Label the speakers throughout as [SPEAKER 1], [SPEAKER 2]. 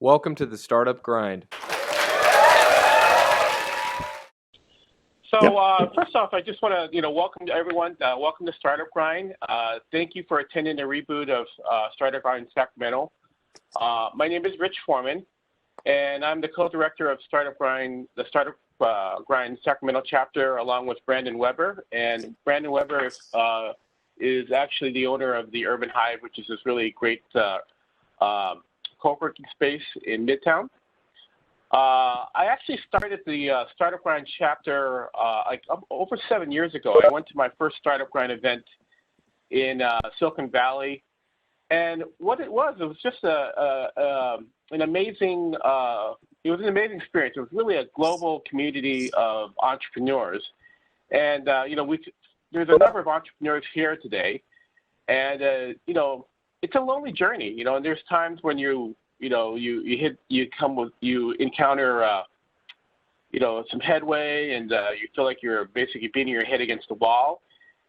[SPEAKER 1] Welcome to the Startup Grind.
[SPEAKER 2] So first off, I just want to, welcome everyone. Welcome to Startup Grind. Thank you for attending the reboot of Startup Grind Sacramento. My name is Rich Foreman, and I'm the co-director of Startup Grind, the Startup Grind Sacramento chapter, along with Brandon Weber. And Brandon Weber is actually the owner of the Urban Hive, which is this really great co-working space in Midtown. I actually started the Startup Grind chapter over 7 years ago. I went to my first Startup Grind event in Silicon Valley, and what it was just an amazing. It was an amazing experience. It was really a global community of entrepreneurs, and there's a number of entrepreneurs here today, and it's a lonely journey. And there's times when you encounter some headway, and you feel like you're basically beating your head against the wall.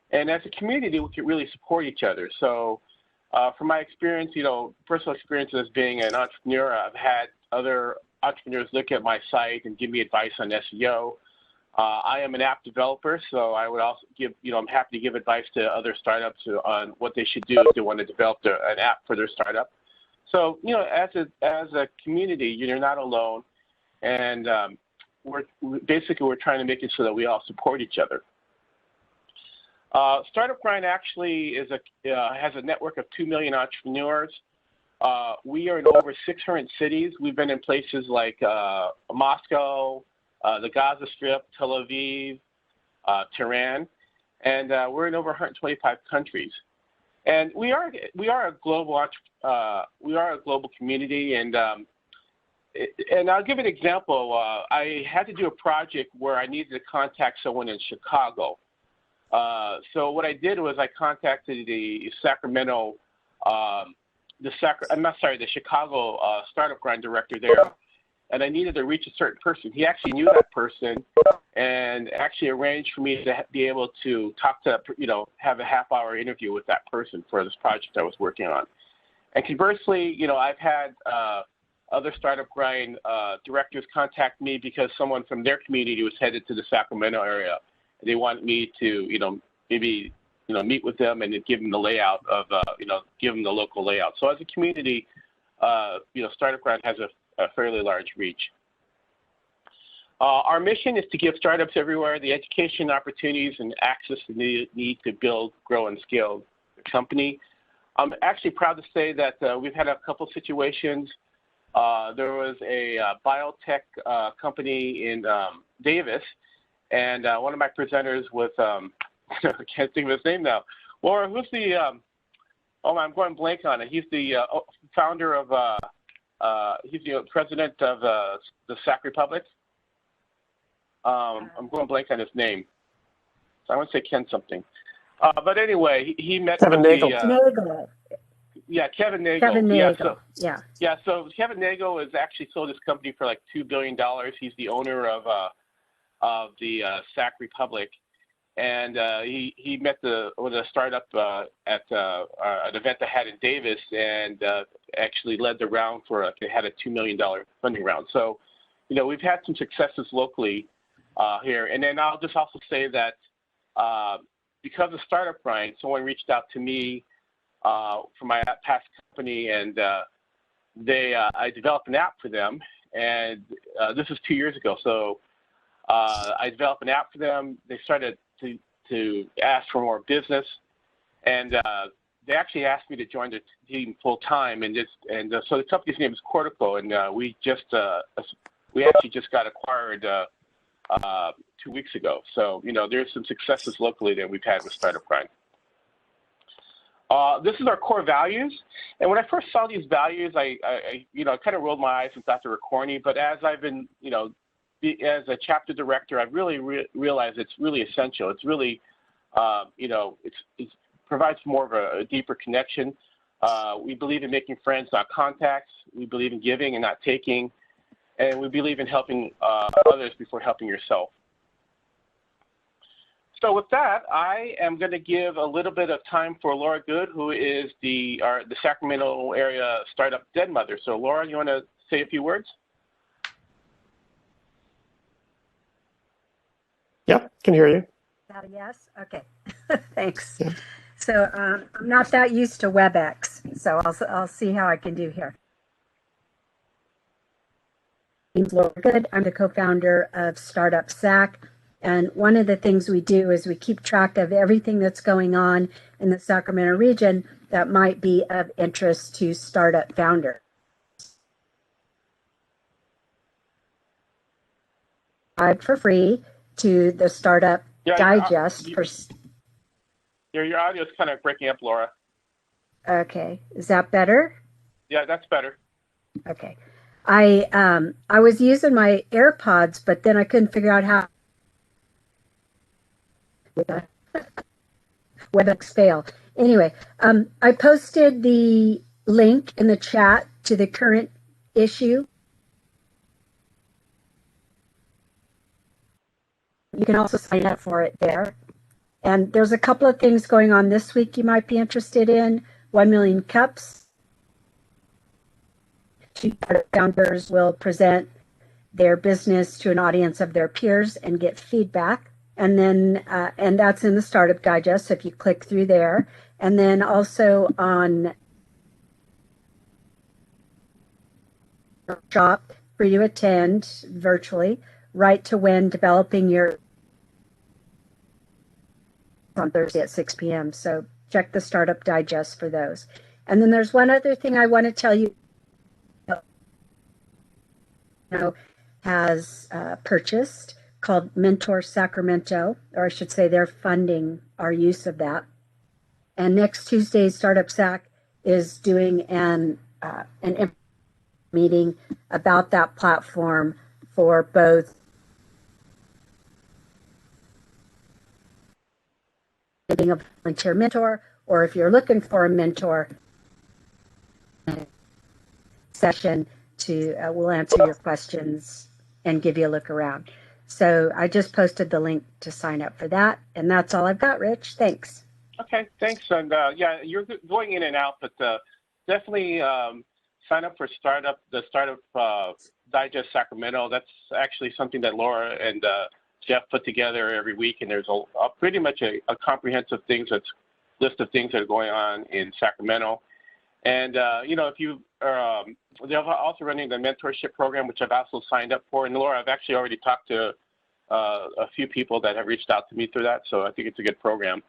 [SPEAKER 2] And as a community, we can really support each other. So from my experience, personal experience as being an entrepreneur, I've had other entrepreneurs look at my site and give me advice on SEO. I am an app developer, so I would also give, I'm happy to give advice to other startups on what they should do if they want to develop an app for their startup. So, as a community, you're not alone, and we're trying to make it so that we all support each other. Startup Grind actually has a network of 2 million entrepreneurs. We are in over 600 cities. We've been in places like Moscow, the Gaza Strip, Tel Aviv, Tehran, and we're in over 125 countries. And we are a global community, and I'll give an example. I had to do a project where I needed to contact someone in Chicago. So what I did was I contacted the Chicago Startup Grind director there, and I needed to reach a certain person. He actually knew that person, and actually arranged for me to be able to talk to, have a half-hour interview with that person for this project I was working on. And conversely, I've had other Startup Grind directors contact me because someone from their community was headed to the Sacramento area. They wanted me to, maybe, meet with them and give them the layout of, give them the local layout. So as a community, Startup Grind has a fairly large reach. Our mission is to give startups everywhere the education, opportunities, and access they need to build, grow, and scale the company. I'm actually proud to say that we've had a couple situations. There was a biotech company in Davis, and one of my presenters was, I can't think of his name now. Laura, who's the, I'm going blank on it. He's the founder of, he's the president of the Sac Republic. I'm going blank on his name. So I want to say Ken something. But anyway, he met
[SPEAKER 3] Kevin Nagel.
[SPEAKER 2] Yeah, Kevin Nagel.
[SPEAKER 3] Kevin Nagel.
[SPEAKER 2] Yeah, so Kevin Nagel has actually sold his company for like $2 billion. He's the owner of the Sac Republic. And he met with a startup at an event they had in Davis, and actually led the round for they had a $2 million funding round. So, we've had some successes locally here. And then I'll just also say that because of Startup Grind, someone reached out to me from my past company, and I developed an app for them. And this was 2 years ago. So I developed an app for them. They started to ask for more business, and they actually asked me to join the team full time. And so the company's name is Cortico, and we actually just got acquired 2 weeks ago. So there's some successes locally that we've had with Startup Grind. This is our core values, and when I first saw these values, I kind of rolled my eyes and thought they were corny. But as I've been as a chapter director, I've really realized it's really essential. It's really, it provides more of a deeper connection. We believe in making friends, not contacts. We believe in giving and not taking. And we believe in helping others before helping yourself. So with that, I am going to give a little bit of time for Laura Good, who is the Sacramento area startup den mother. So Laura, you want to say a few words?
[SPEAKER 3] Yep, can hear you.
[SPEAKER 4] Yes. Okay. Thanks.
[SPEAKER 3] Yeah.
[SPEAKER 4] So I'm not that used to WebEx, so I'll see how I can do here. Name's Laura Good. I'm the co-founder of Startup SAC. And one of the things we do is we keep track of everything that's going on in the Sacramento region that might be of interest to startup founders. For free to the Startup Digest.
[SPEAKER 2] Your audio is kind of breaking up, Laura.
[SPEAKER 4] Okay. Is that better?
[SPEAKER 2] Yeah, that's better.
[SPEAKER 4] Okay. I was using my AirPods, but then I couldn't figure out how WebEx fail. Anyway, I posted the link in the chat to the current issue. You can also sign up for it there. And there's a couple of things going on this week you might be interested in. 1 million cups. Founders will present their business to an audience of their peers and get feedback. And then, and that's in the Startup Digest, so if you click through there. And then also on workshop for you to attend virtually, Right to Win, developing your on Thursday at 6 p.m. So check the Startup Digest for those. And then there's one other thing I want to tell you. Has purchased called Mentor Sacramento, or I should say they're funding our use of that. And next Tuesday, Startup Sac is doing an meeting about that platform for both being a volunteer mentor, or if you're looking for a mentor session to we'll answer your questions and give you a look around. So I just posted the link to sign up for that, and that's all I've got, Rich. Thanks.
[SPEAKER 2] Okay, thanks. And yeah, you're going in and out, but definitely sign up for the Startup Digest Sacramento. That's actually something that Laura and Jeff put together every week, and there's pretty much a comprehensive list of things that are going on in Sacramento. And if you are, they're also running the mentorship program, which I've also signed up for. And Laura, I've actually already talked to a few people that have reached out to me through that, so I think it's a good program.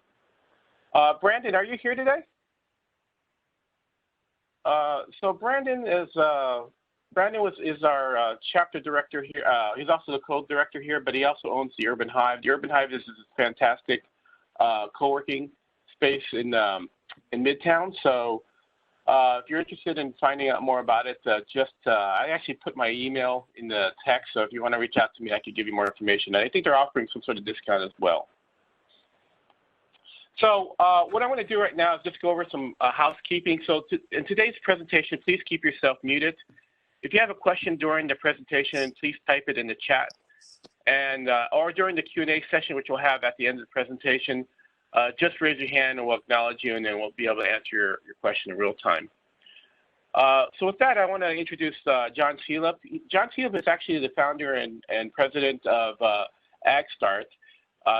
[SPEAKER 2] Brandon, are you here today? So Brandon is our chapter director here. He's also the co-director here, but he also owns the Urban Hive. The Urban Hive is a fantastic co-working space in Midtown. So if you're interested in finding out more about it, I actually put my email in the text. So if you want to reach out to me, I could give you more information. And I think they're offering some sort of discount as well. So what I want to do right now is just go over some housekeeping. So in today's presentation, please keep yourself muted. If you have a question during the presentation, please type it in the chat, and or during the Q&A session, which we'll have at the end of the presentation, just raise your hand and we'll acknowledge you, and then we'll be able to answer your question in real time. So with that, I want to introduce John Selep. John Selep is actually the founder and president of AgStart.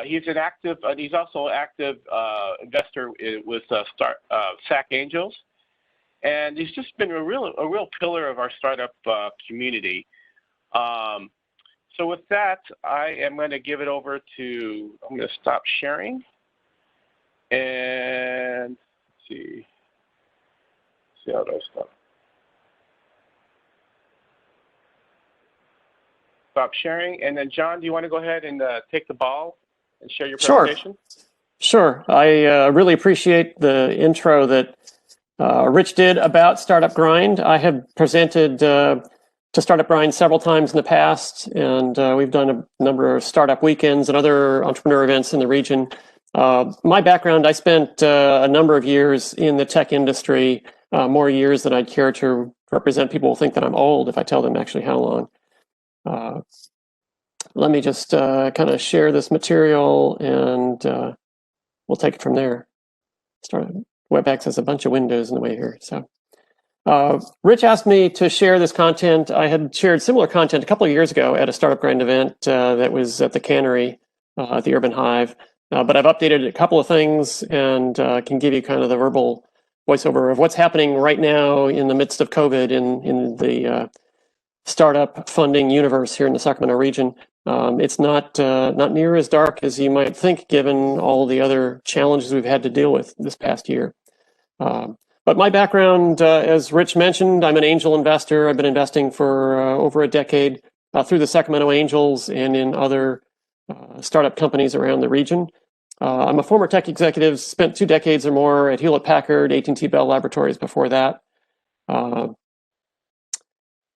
[SPEAKER 2] He's also an active investor with SAC Angels, and he's just been a real pillar of our startup community. So with that, I am going to give it over to. I'm going to stop sharing, and let's see how do I stop. Stop sharing, and then John, do you want to go ahead and take the ball and share your presentation?
[SPEAKER 3] Sure. I really appreciate the intro that Rich did about Startup Grind. I have presented to Startup Grind several times in the past, and we've done a number of startup weekends and other entrepreneur events in the region. My background, I spent a number of years in the tech industry, more years than I'd care to represent. People will think that I'm old if I tell them actually how long. Let me just kind of share this material, and we'll take it from there. WebEx has a bunch of windows in the way here. So Rich asked me to share this content. I had shared similar content a couple of years ago at a Startup Grind event that was at the Cannery, at the Urban Hive. But I've updated a couple of things and can give you kind of the verbal voiceover of what's happening right now in the midst of COVID in the startup funding universe here in the Sacramento region. It's not near as dark as you might think, given all the other challenges we've had to deal with this past year. But my background, as Rich mentioned, I'm an angel investor. I've been investing for over a decade through the Sacramento Angels and in other startup companies around the region. I'm a former tech executive, spent 2 decades or more at Hewlett-Packard, AT&T Bell Laboratories before that.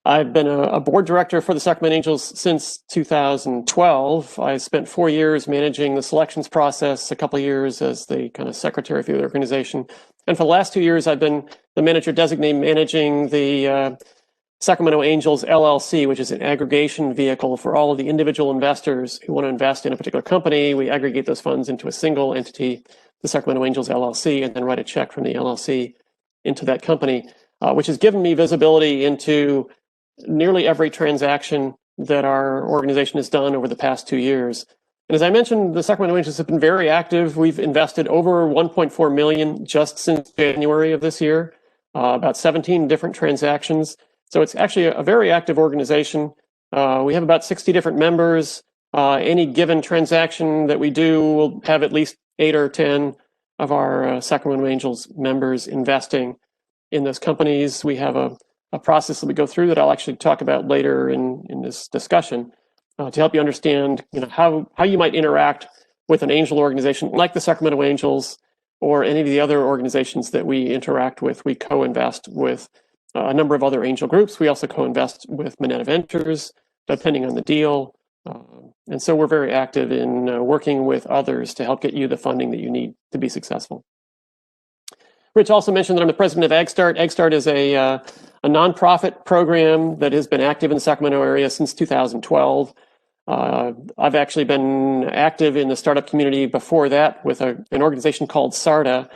[SPEAKER 3] I've been a board director for the Sacramento Angels since 2012. I spent 4 years managing the selections process, a couple of years as the kind of secretary for the organization. And for the last 2 years, I've been the manager designate managing the Sacramento Angels LLC, which is an aggregation vehicle for all of the individual investors who want to invest in a particular company. We aggregate those funds into a single entity, the Sacramento Angels LLC, and then write a check from the LLC into that company, which has given me visibility into nearly every transaction that our organization has done over the past 2 years. And as I mentioned, the Sacramento Angels have been very active. We've invested over $1.4 million just since January of this year, about 17 different transactions. So it's actually a very active organization. We have about 60 different members. Any given transaction that we do will have at least 8 or 10 of our Sacramento Angels members investing in those companies. We have a process that we go through that I'll actually talk about later in this discussion to help you understand, how you might interact with an angel organization like the Sacramento Angels or any of the other organizations that we interact with. We co-invest with a number of other angel groups. We also co-invest with Moneta Ventures, depending on the deal. And so we're very active in working with others to help get you the funding that you need to be successful. Rich also mentioned that I'm the president of AgStart. AgStart is a nonprofit program that has been active in the Sacramento area since 2012. I've actually been active in the startup community before that with an organization called SARTA.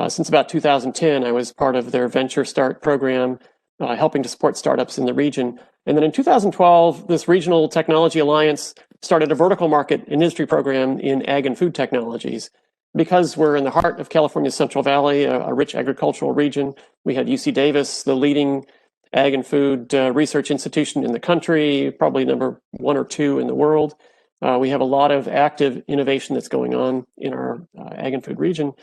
[SPEAKER 3] Since about 2010, I was part of their Venture Start program, helping to support startups in the region. And then in 2012, this Regional Technology Alliance started a vertical market industry program in ag and food technologies. Because we're in the heart of California's Central Valley, a rich agricultural region, we had UC Davis, the leading ag and food research institution in the country, probably number 1 or 2 in the world. We have a lot of active innovation that's going on in our ag and food region.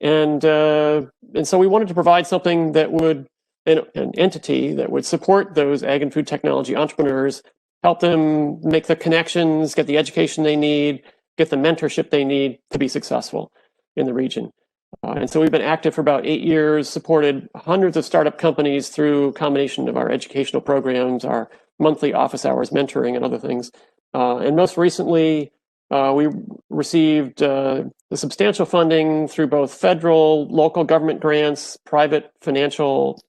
[SPEAKER 3] And so we wanted to provide something that would, an entity that would support those ag and food technology entrepreneurs, help them make the connections, get the education they need, get the mentorship they need to be successful in the region. And so we've been active for about 8 years, supported hundreds of startup companies through a combination of our educational programs, our monthly office hours mentoring, and other things. And most recently, we received the substantial funding through both federal, local government grants, private philanthropic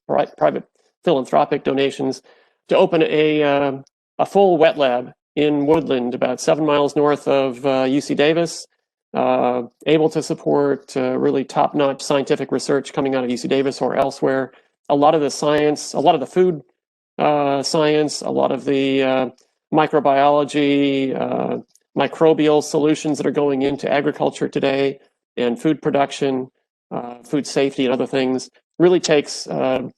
[SPEAKER 3] donations to open a full wet lab in Woodland, about 7 miles north of UC Davis, able to support really top-notch scientific research coming out of UC Davis or elsewhere. A lot of the science, a lot of the food science, a lot of the microbiology, microbial solutions that are going into agriculture today and food production, food safety and other things really takes a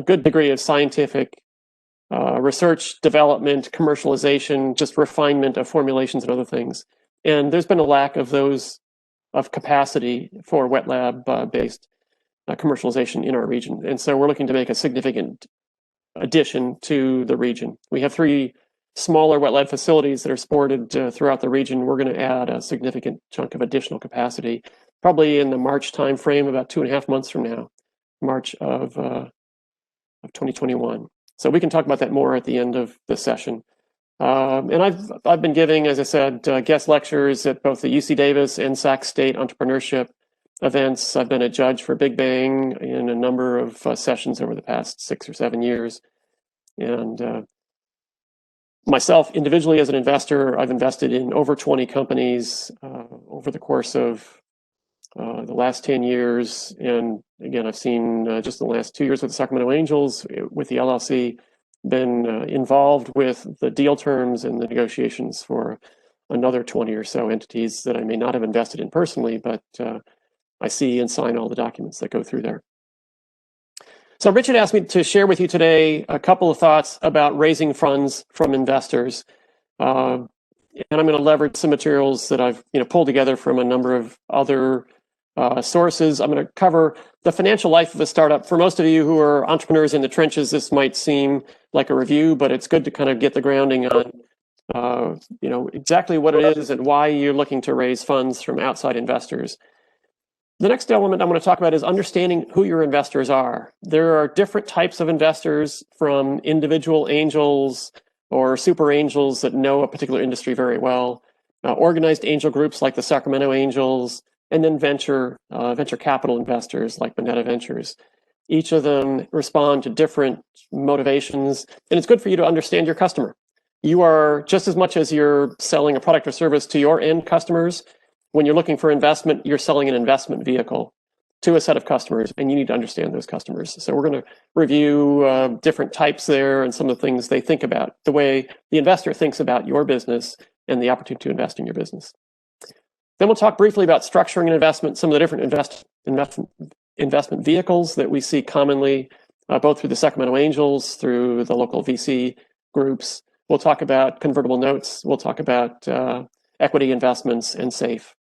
[SPEAKER 3] good degree of scientific research, development, commercialization, just refinement of formulations and other things. And there's been a lack of capacity for wet lab based commercialization in our region. And so we're looking to make a significant addition to the region. We have 3 smaller wet lab facilities that are supported throughout the region. We're going to add a significant chunk of additional capacity, probably in the March timeframe, about 2.5 months from now, March of 2021. So we can talk about that more at the end of the session. And I've been giving, as I said, guest lectures at both the UC Davis and Sac State entrepreneurship events. I've been a judge for Big Bang in a number of sessions over the past 6 or 7 years. And myself, individually as an investor, I've invested in over 20 companies over the course of the last 10 years. And again, I've seen just in the last 2 years with the Sacramento Angels, with the LLC, been involved with the deal terms and the negotiations for another 20 or so entities that I may not have invested in personally, but I see and sign all the documents that go through there. So Richard asked me to share with you today a couple of thoughts about raising funds from investors. And I'm going to leverage some materials that I've pulled together from a number of other sources. I'm going to cover the financial life of a startup. For most of you who are entrepreneurs in the trenches, this might seem like a review, but it's good to kind of get the grounding on exactly what it is and why you're looking to raise funds from outside investors. The next element I'm going to talk about is understanding who your investors are. There are different types of investors, from individual angels or super angels that know a particular industry very well, organized angel groups like the Sacramento Angels, and then venture capital investors like Bonetta Ventures. Each of them respond to different motivations, and it's good for you to understand your customer. You are, just as much as you're selling a product or service to your end customers, when you're looking for investment, you're selling an investment vehicle to a set of customers, and you need to understand those customers. So we're going to review different types there and some of the things they think about, the way the investor thinks about your business and the opportunity to invest in your business. Then we'll talk briefly about structuring an investment, some of the different investment vehicles that we see commonly, both through the Sacramento Angels, through the local VC groups. We'll talk about convertible notes. We'll talk about equity investments and safe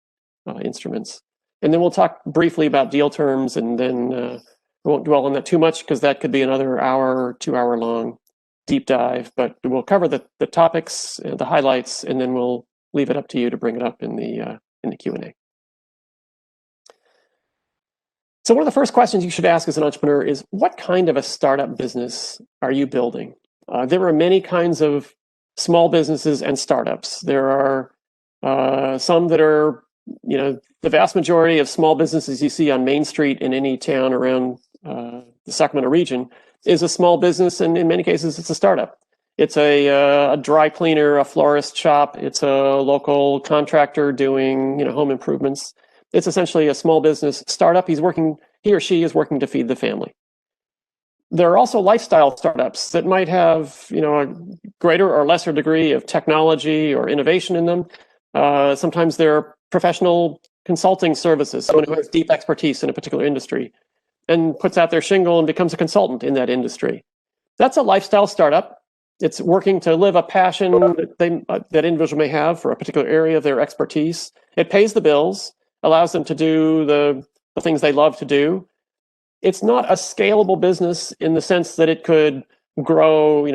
[SPEAKER 3] instruments. And then we'll talk briefly about deal terms, and then we won't dwell on that too much because that could be another hour, 2 hour long deep dive, but we'll cover the topics, the highlights, and then we'll leave it up to you to bring it up in the Q&A. So one of the first questions you should ask as an entrepreneur is, what kind of a startup business are you building? There are many kinds of small businesses and startups. There are some that are, the vast majority of small businesses you see on Main Street in any town around the Sacramento region is a small business, and in many cases it's a startup. It's a dry cleaner, a florist shop. It's a local contractor doing home improvements. It's essentially a small business startup. He or she is working to feed the family. There are also lifestyle startups that might have a greater or lesser degree of technology or innovation in them. Sometimes they're professional consulting services, someone who has deep expertise in a particular industry and puts out their shingle and becomes a consultant in that industry. That's a lifestyle startup. It's working to live a passion that individual may have for a particular area of their expertise. It pays the bills, allows them to do the things they love to do. It's not a scalable business in the sense that it could grow,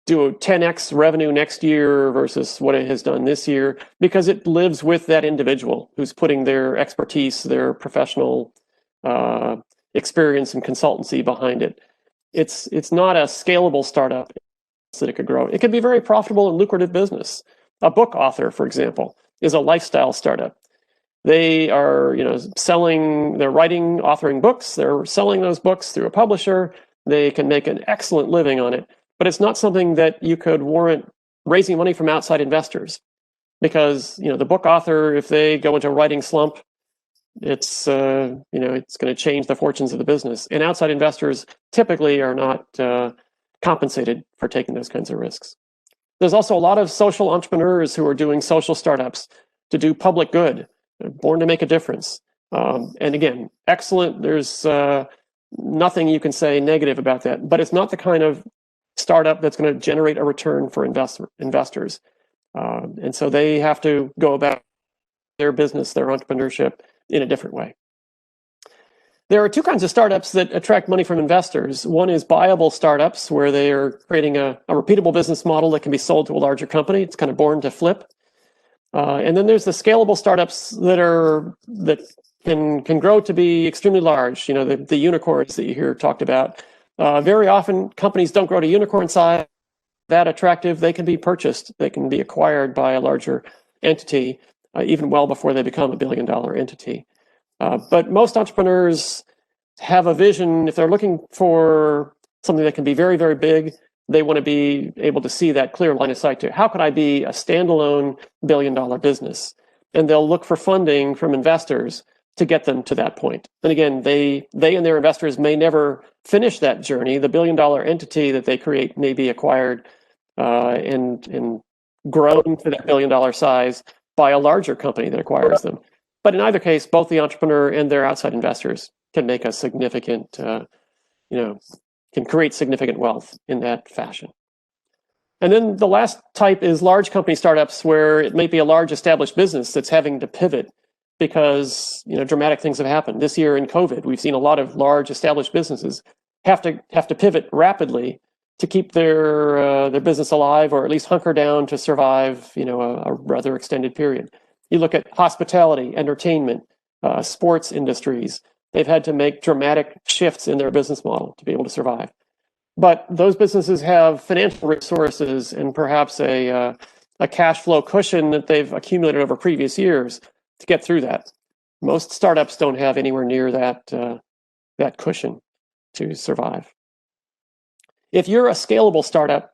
[SPEAKER 3] do a 10x revenue next year versus what it has done this year, because it lives with that individual who's putting their expertise, their professional experience and consultancy behind it. It's not a scalable startup that it could grow. It could be very profitable and lucrative business. A book author, for example, is a lifestyle startup. They are, authoring books. They're selling those books through a publisher. They can make an excellent living on it. But it's not something that you could warrant raising money from outside investors, because the book author, if they go into a writing slump, it's going to change the fortunes of the business. And outside investors typically are not compensated for taking those kinds of risks. There's also a lot of social entrepreneurs who are doing social startups to do public good. They're born to make a difference. And again, excellent. There's nothing you can say negative about that, but it's not the kind of startup that's going to generate a return for investors. And so they have to go about their business, their entrepreneurship, in a different way. There are two kinds of startups that attract money from investors. One is buyable startups, where they are creating a repeatable business model that can be sold to a larger company. It's kind of born to flip. And then there's the scalable startups that can grow to be extremely large. The unicorns that you hear talked about. Very often, companies don't grow to unicorn size that attractive. They can be purchased. They can be acquired by a larger entity, even well before they become $1 billion entity. But most entrepreneurs have a vision. If they're looking for something that can be very, very big, they want to be able to see that clear line of sight to how could I be a standalone $1 billion business. and they'll look for funding from investors to get them to that point. And again, they and their investors may never finish that journey. The billion-dollar entity that they create may be acquired and grown to that billion-dollar size by a larger company that acquires them. But in either case, both the entrepreneur and their outside investors can make a significant, can create significant wealth in that fashion. And then the last type is large company startups, where it may be a large established business that's having to pivot because dramatic things have happened. This year in COVID, we've seen a lot of large established businesses have to pivot rapidly to keep their business alive, or at least hunker down to survive a rather extended period. You look at hospitality, entertainment, sports industries. They've had to make dramatic shifts in their business model to be able to survive. But those businesses have financial resources and perhaps a cash flow cushion that they've accumulated over previous years to get through that. Most startups don't have anywhere near that cushion to survive. If you're a scalable startup,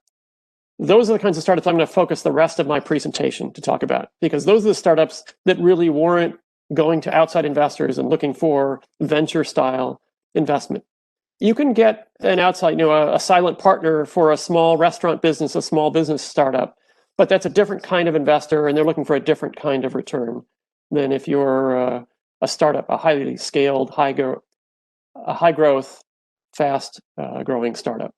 [SPEAKER 3] those are the kinds of startups I'm going to focus the rest of my presentation to talk about, because those are the startups that really warrant going to outside investors and looking for venture-style investment. You can get an outside, a silent partner for a small restaurant business, a small business startup, but that's a different kind of investor, and they're looking for a different kind of return than if you're a startup, a highly scaled, high growth, fast growing startup.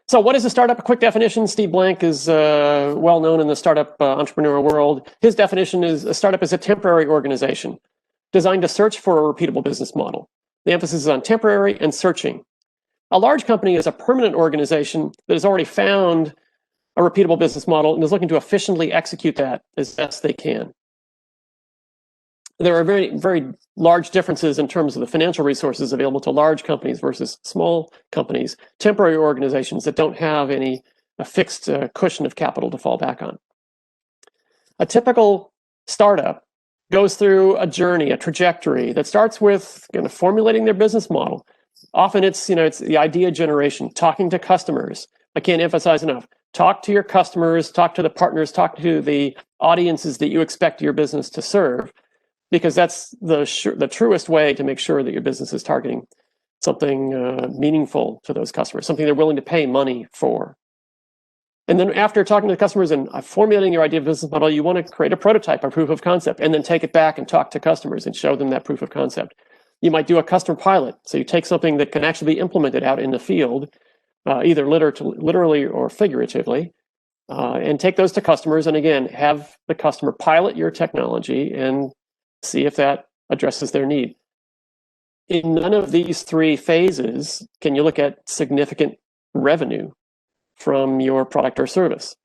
[SPEAKER 3] So what is a startup? A quick definition. Steve Blank is well known in the startup entrepreneurial world. His definition is a startup is a temporary organization designed to search for a repeatable business model. The emphasis is on temporary and searching. A large company is a permanent organization that has already found a repeatable business model and is looking to efficiently execute that as best they can. There are very, very large differences in terms of the financial resources available to large companies versus small companies, temporary organizations that don't have a fixed cushion of capital to fall back on. A typical startup goes through a journey, a trajectory that starts with formulating their business model. Often it's the idea generation, talking to customers. I can't emphasize enough. Talk to your customers, talk to the partners, talk to the audiences that you expect your business to serve, because that's the truest way to make sure that your business is targeting something meaningful to those customers, something they're willing to pay money for. And then after talking to the customers and formulating your idea of business model, you want to create a prototype, a proof of concept, and then take it back and talk to customers and show them that proof of concept. You might do a customer pilot. So you take something that can actually be implemented out in the field, either literally or figuratively, and take those to customers. And again, have the customer pilot your technology and see if that addresses their need. In none of these three phases can you look at significant revenue from your product or service.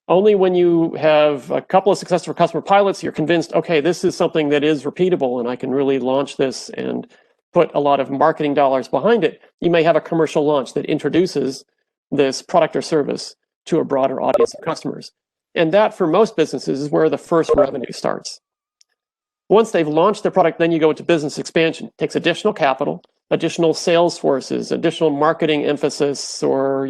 [SPEAKER 3] Only when you have a couple of successful customer pilots, you're convinced, okay, this is something that is repeatable and I can really launch this and put a lot of marketing dollars behind it. You may have a commercial launch that introduces this product or service to a broader audience of customers. And that, for most businesses, is where the first revenue starts. Once they've launched their product, then you go into business expansion. It takes additional capital, additional sales forces, additional marketing emphasis, or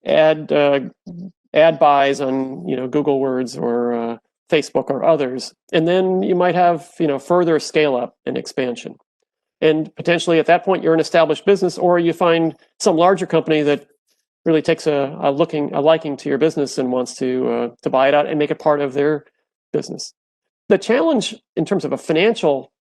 [SPEAKER 3] ad buys on Google Words or Facebook or others, and then you might have further scale up and expansion. And potentially at that point you're an established business, or you find some larger company that really takes a liking to your business and wants to buy it out and make it part of their business. The challenge in terms of a financial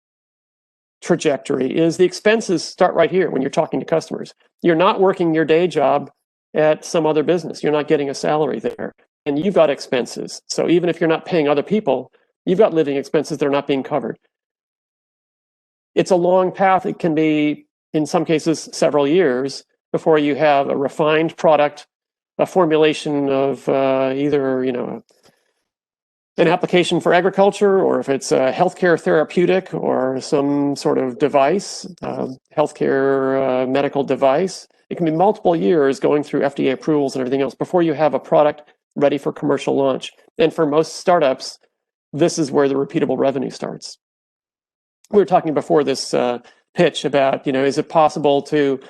[SPEAKER 3] trajectory is the expenses start right here when you're talking to customers. You're not working your day job at some other business. You're not getting a salary there, and you've got expenses. So even if you're not paying other people, you've got living expenses that are not being covered. It's a long path. It can be, in some cases, several years before you have a refined product, a formulation of either an application for agriculture, or if it's a healthcare therapeutic or some sort of device, healthcare medical device. It can be multiple years going through FDA approvals and everything else before you have a product ready for commercial launch. And for most startups, this is where the repeatable revenue starts. We were talking before this pitch about, is it possible to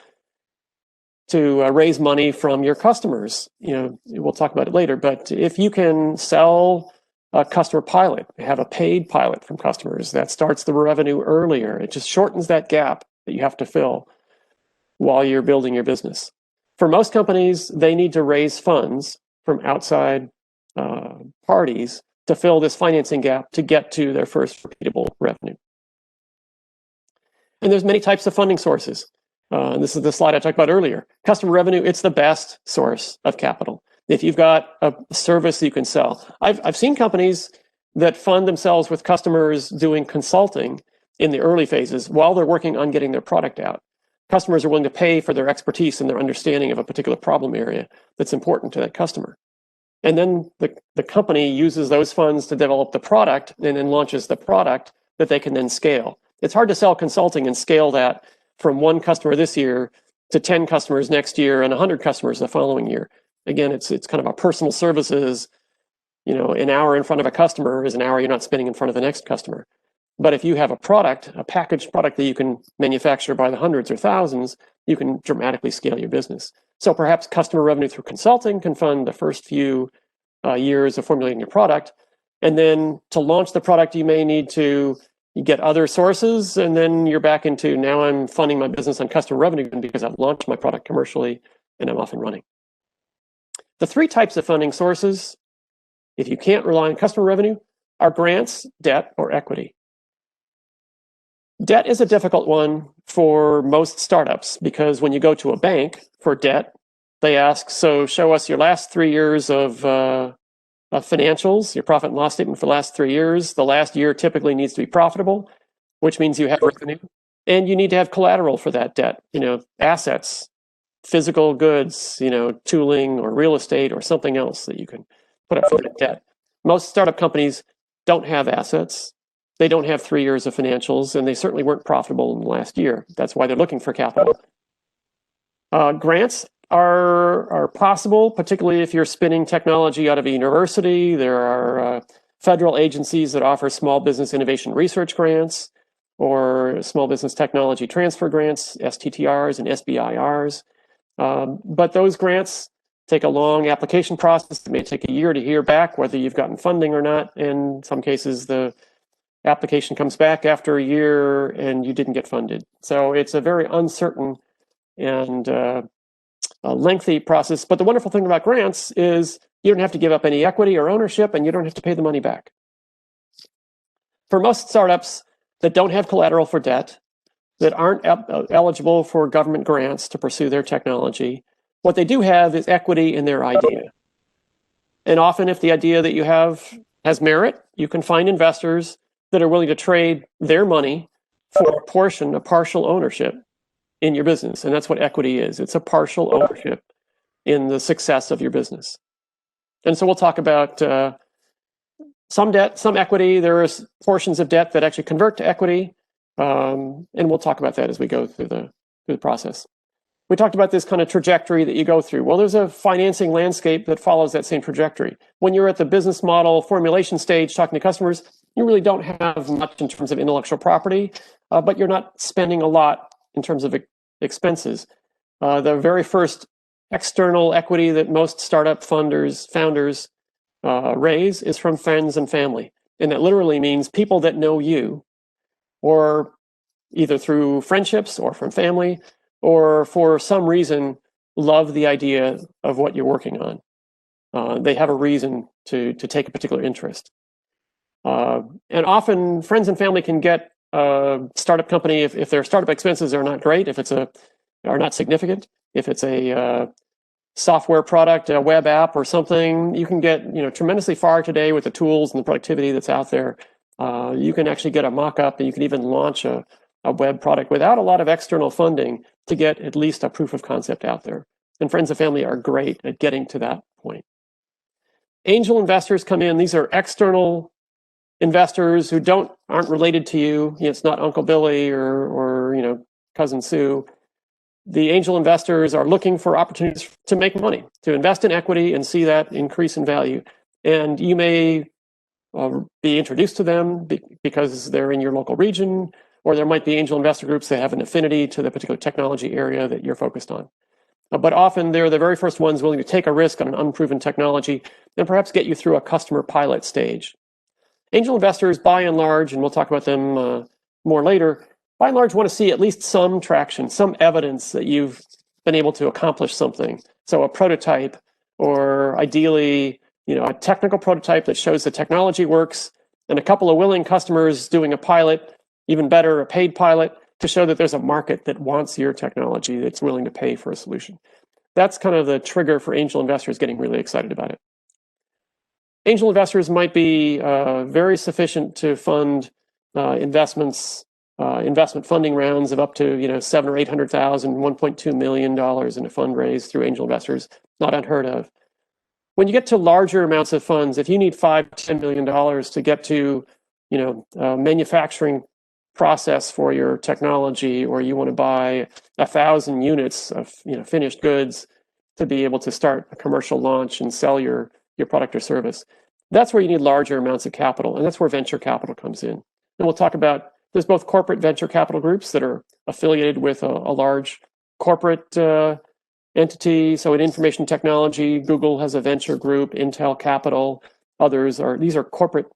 [SPEAKER 3] raise money from your customers? We'll talk about it later. But if you can sell a customer pilot. They have a paid pilot from customers that starts the revenue earlier. It just shortens that gap that you have to fill while you're building your business. For most companies, they need to raise funds from outside parties to fill this financing gap to get to their first repeatable revenue. And there's many types of funding sources. This is the slide I talked about earlier. Customer revenue, it's the best source of capital. If you've got a service you can sell. I've seen companies that fund themselves with customers doing consulting in the early phases while they're working on getting their product out. Customers are willing to pay for their expertise and their understanding of a particular problem area that's important to that customer. And then the company uses those funds to develop the product and then launches the product that they can then scale. It's hard to sell consulting and scale that from one customer this year to 10 customers next year and 100 customers the following year. Again, it's kind of a personal services, an hour in front of a customer is an hour you're not spending in front of the next customer. But if you have a product, a packaged product that you can manufacture by the hundreds or thousands, you can dramatically scale your business. So perhaps customer revenue through consulting can fund the first few years of formulating your product. And then to launch the product, you may need to get other sources. And then you're back into, now I'm funding my business on customer revenue because I've launched my product commercially and I'm off and running. The three types of funding sources, if you can't rely on customer revenue, are grants, debt, or equity. Debt is a difficult one for most startups because when you go to a bank for debt, they ask, so show us your last 3 years of financials, your profit and loss statement for the last 3 years. The last year typically needs to be profitable, which means you have revenue. And you need to have collateral for that debt, assets, physical goods, tooling or real estate or something else that you can put up for that debt. Most startup companies don't have assets. They don't have 3 years of financials, and they certainly weren't profitable in the last year. That's why they're looking for capital. Grants are possible, particularly if you're spinning technology out of a university. There are federal agencies that offer small business innovation research grants or small business technology transfer grants, STTRs and SBIRs. But those grants take a long application process. It may take a year to hear back whether you've gotten funding or not. In some cases, the application comes back after a year and you didn't get funded. So it's a very uncertain and a lengthy process. But the wonderful thing about grants is you don't have to give up any equity or ownership and you don't have to pay the money back. For most startups that don't have collateral for debt, that aren't eligible for government grants to pursue their technology, what they do have is equity in their idea. And often if the idea that you have has merit, you can find investors that are willing to trade their money for a partial ownership in your business. And that's what equity is. It's a partial ownership in the success of your business. And so we'll talk about some debt, some equity. There are portions of debt that actually convert to equity. And we'll talk about that as we go through the process. We talked about this kind of trajectory that you go through. Well, there's a financing landscape that follows that same trajectory. When you're at the business model formulation stage talking to customers, you really don't have much in terms of intellectual property, but you're not spending a lot in terms of expenses. The very first external equity that most startup founders raise is from friends and family. And that literally means people that know you, or either through friendships or from family, or for some reason love the idea of what you're working on. They have a reason to take a particular interest. And often friends and family can get a startup company if their startup expenses are not great, are not significant. If it's a software product, a web app or something, you can get tremendously far today with the tools and the productivity that's out there. You can actually get a mock-up and you can even launch a web product without a lot of external funding to get at least a proof of concept out there. And friends and family are great at getting to that point. Angel investors come in. These are external investors who aren't related to you. It's not Uncle Billy or Cousin Sue. The angel investors are looking for opportunities to make money, to invest in equity and see that increase in value. And you may be introduced to them because they're in your local region, or there might be angel investor groups that have an affinity to the particular technology area that you're focused on. But often they're the very first ones willing to take a risk on an unproven technology and perhaps get you through a customer pilot stage Angel investors, by and large, and we'll talk about them more later, by and large want to see at least some traction, some evidence that you've been able to accomplish something. So a prototype, or ideally, a technical prototype that shows the technology works, and a couple of willing customers doing a pilot, even better, a paid pilot, to show that there's a market that wants your technology, that's willing to pay for a solution. That's kind of the trigger for angel investors getting really excited about it. Angel investors might be very sufficient to fund investment funding rounds of up to $700,000 or $800,000, $1.2 million in a fundraise through angel investors. Not unheard of. When you get to larger amounts of funds, if you need $5-10 million to get to manufacturing process for your technology, or you want to buy 1,000 units of finished goods to be able to start a commercial launch and sell your product or service, that's where you need larger amounts of capital, and that's where venture capital comes in. And we'll talk about, there's both corporate venture capital groups that are affiliated with a large corporate entity. So in information technology, Google has a venture group, Intel Capital, these are corporate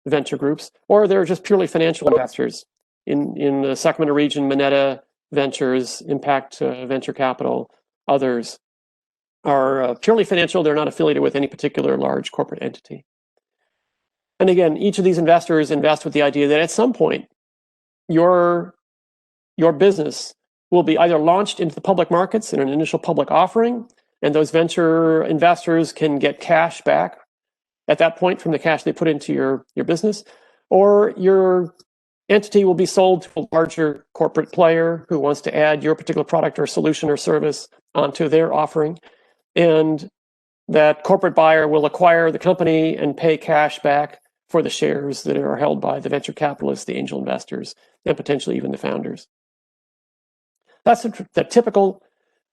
[SPEAKER 3] venture groups, or they're just purely financial investors. In the Sacramento region, Moneta Ventures, Impact Venture Capital, others are purely financial. They're not affiliated with any particular large corporate entity. And again, each of these investors invest with the idea that at some point, your business will be either launched into the public markets in an initial public offering, and those venture investors can get cash back at that point from the cash they put into your business, or your entity will be sold to a larger corporate player who wants to add your particular product or solution or service onto their offering. And that corporate buyer will acquire the company and pay cash back for the shares that are held by the venture capitalists, the angel investors, and potentially even the founders. That's the typical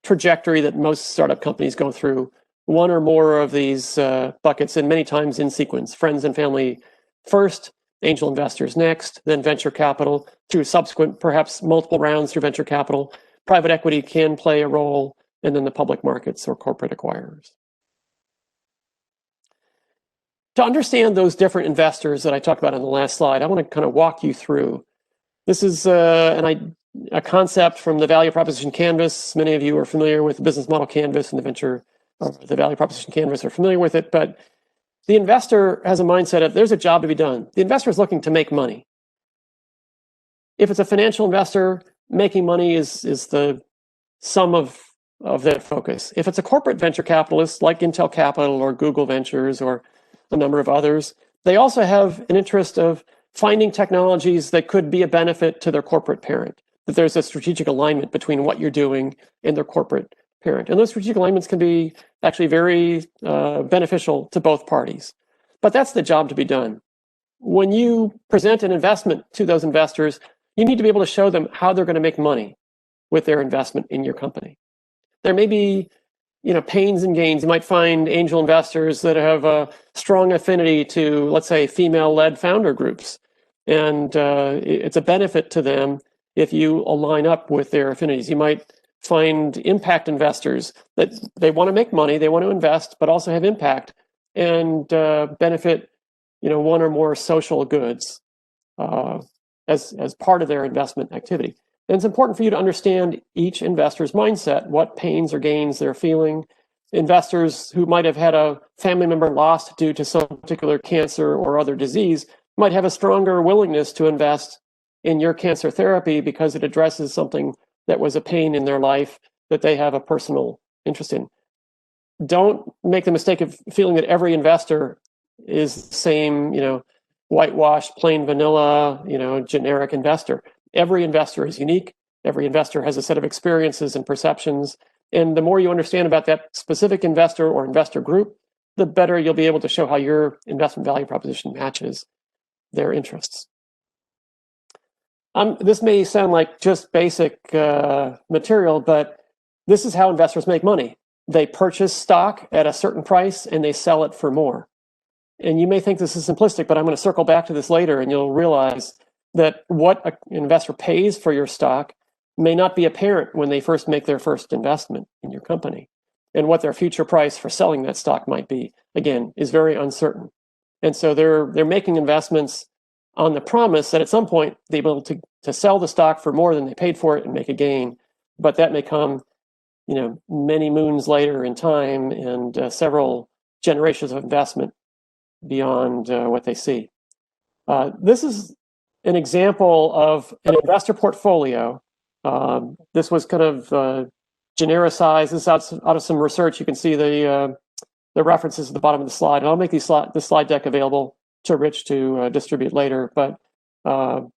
[SPEAKER 3] trajectory that most startup companies go through. One or more of these buckets, and many times in sequence. Friends and family first, angel investors next, then venture capital through subsequent, perhaps multiple rounds through venture capital. Private equity can play a role, and then the public markets or corporate acquirers. To understand those different investors that I talked about on the last slide, I want to kind of walk you through. This is a concept from the value proposition canvas. Many of you are familiar with the business model canvas and the value proposition canvas are familiar with it, but the investor has a mindset of there's a job to be done. The investor is looking to make money. If it's a financial investor, making money is the sum of their focus. If it's a corporate venture capitalist like Intel Capital or Google Ventures or a number of others, they also have an interest of finding technologies that could be a benefit to their corporate parent, that there's a strategic alignment between what you're doing and their corporate parent. And those strategic alignments can be actually very beneficial to both parties. But that's the job to be done. When you present an investment to those investors, you need to be able to show them how they're going to make money with their investment in your company. There may be pains and gains. You might find angel investors that have a strong affinity to, let's say, female-led founder groups. And it's a benefit to them if you align up with their affinities. You might find impact investors that they want to make money, they want to invest, but also have impact and benefit, one or more social goods as part of their investment activity. And it's important for you to understand each investor's mindset, what pains or gains they're feeling. Investors who might have had a family member lost due to some particular cancer or other disease might have a stronger willingness to invest in your cancer therapy because it addresses something that was a pain in their life that they have a personal interest in. Don't make the mistake of feeling that every investor is the same, whitewashed, plain vanilla, generic investor. Every investor is unique. Every investor has a set of experiences and perceptions. And the more you understand about that specific investor or investor group, the better you'll be able to show how your investment value proposition matches their interests. This may sound like just basic material, but this is how investors make money. They purchase stock at a certain price and they sell it for more. And you may think this is simplistic, but I'm going to circle back to this later and you'll realize that what an investor pays for your stock may not be apparent when they first make their first investment in your company. And what their future price for selling that stock might be, again, is very uncertain. And so they're making investments on the promise that at some point they'll be able to sell the stock for more than they paid for it and make a gain. But that may come, many moons later in time and several generations of investment beyond what they see. This is an example of an investor portfolio. This was kind of genericized. This is out of some research. You can see the references at the bottom of the slide. And I'll make this slide deck available to Rich to distribute later. But Robert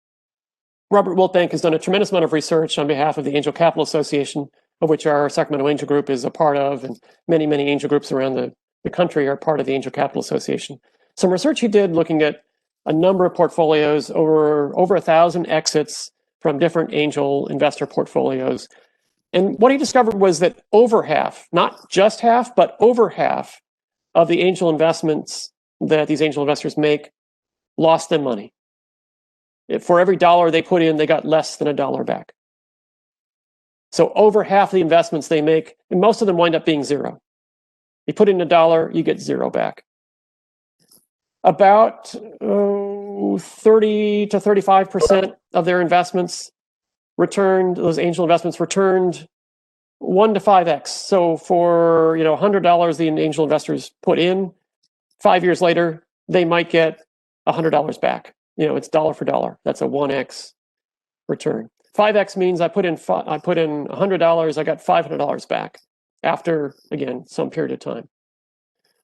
[SPEAKER 3] Wiltbank has done a tremendous amount of research on behalf of the Angel Capital Association, of which our Sacramento Angel Group is a part of, and many, many angel groups around the country are part of the Angel Capital Association. Some research he did looking at a number of portfolios, over 1,000 exits from different angel investor portfolios. And what he discovered was that over half, not just half, but over half of the angel investments that these angel investors make lost them money. For every dollar they put in, they got less than $1 back. So over half the investments they make, and most of them wind up being zero. You put in $1, you get $0 back. About 30 to 35% of their investments returned, those angel investments returned 1 to 5x. So for $100 the angel investors put in, 5 years later, they might get $100 back. It's dollar for dollar. That's a 1x return. 5x means I put in $100, I got $500 back after, again, some period of time.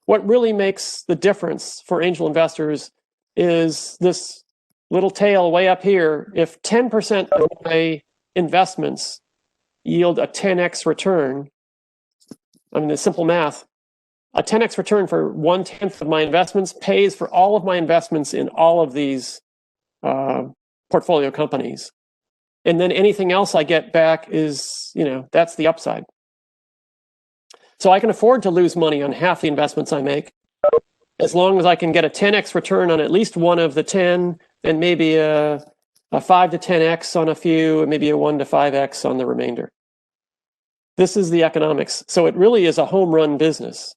[SPEAKER 3] What really makes the difference for angel investors is this little tail way up here. If 10% of my investments yield a 10x return, the simple math, a 10x return for 1/10 of my investments pays for all of my investments in all of these portfolio companies. And then anything else I get back is, that's the upside. So I can afford to lose money on half the investments I make, as long as I can get a 10x return on at least one of the 10, and maybe a 5 to 10x on a few, and maybe a 1 to 5x on the remainder. This is the economics. So it really is a home run business.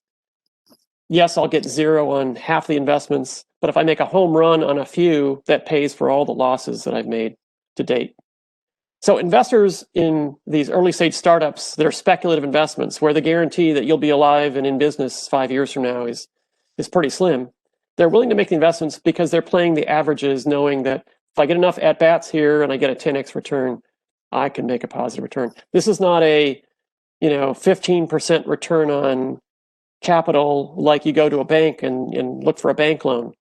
[SPEAKER 3] Yes, I'll get 0 on half the investments, but if I make a home run on a few, that pays for all the losses that I've made to date. So investors in these early stage startups that are speculative investments, where the guarantee that you'll be alive and in business 5 years from now is pretty slim, they're willing to make the investments because they're playing the averages, knowing that if I get enough at-bats here and I get a 10x return, I can make a positive return. This is not a 15% return on capital like you go to a bank and look for a bank loan.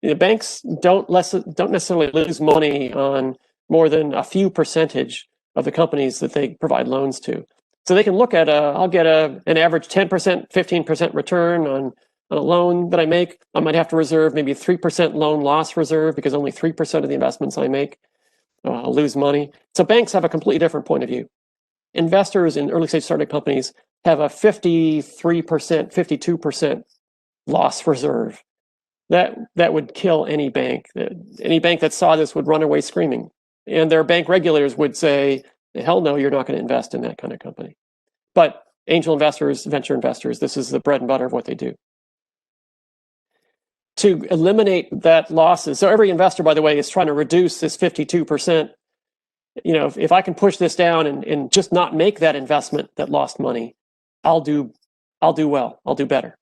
[SPEAKER 3] The banks don't necessarily lose money on more than a few percentage of the companies that they provide loans to. So they can look at I'll get an average 10%, 15% return on a loan that I make. I might have to reserve maybe 3% loan loss reserve because only 3% of the investments I make lose money. So banks have a completely different point of view. Investors in early stage startup companies have a 53%, 52% loss reserve. That would kill any bank. Any bank that saw this would run away screaming. And their bank regulators would say, hell no, you're not going to invest in that kind of company. But angel investors, venture investors, this is the bread and butter of what they do. To eliminate that losses, so every investor, by the way, is trying to reduce this 52%. If I can push this down and just not make that investment that lost money, I'll do well. I'll do better.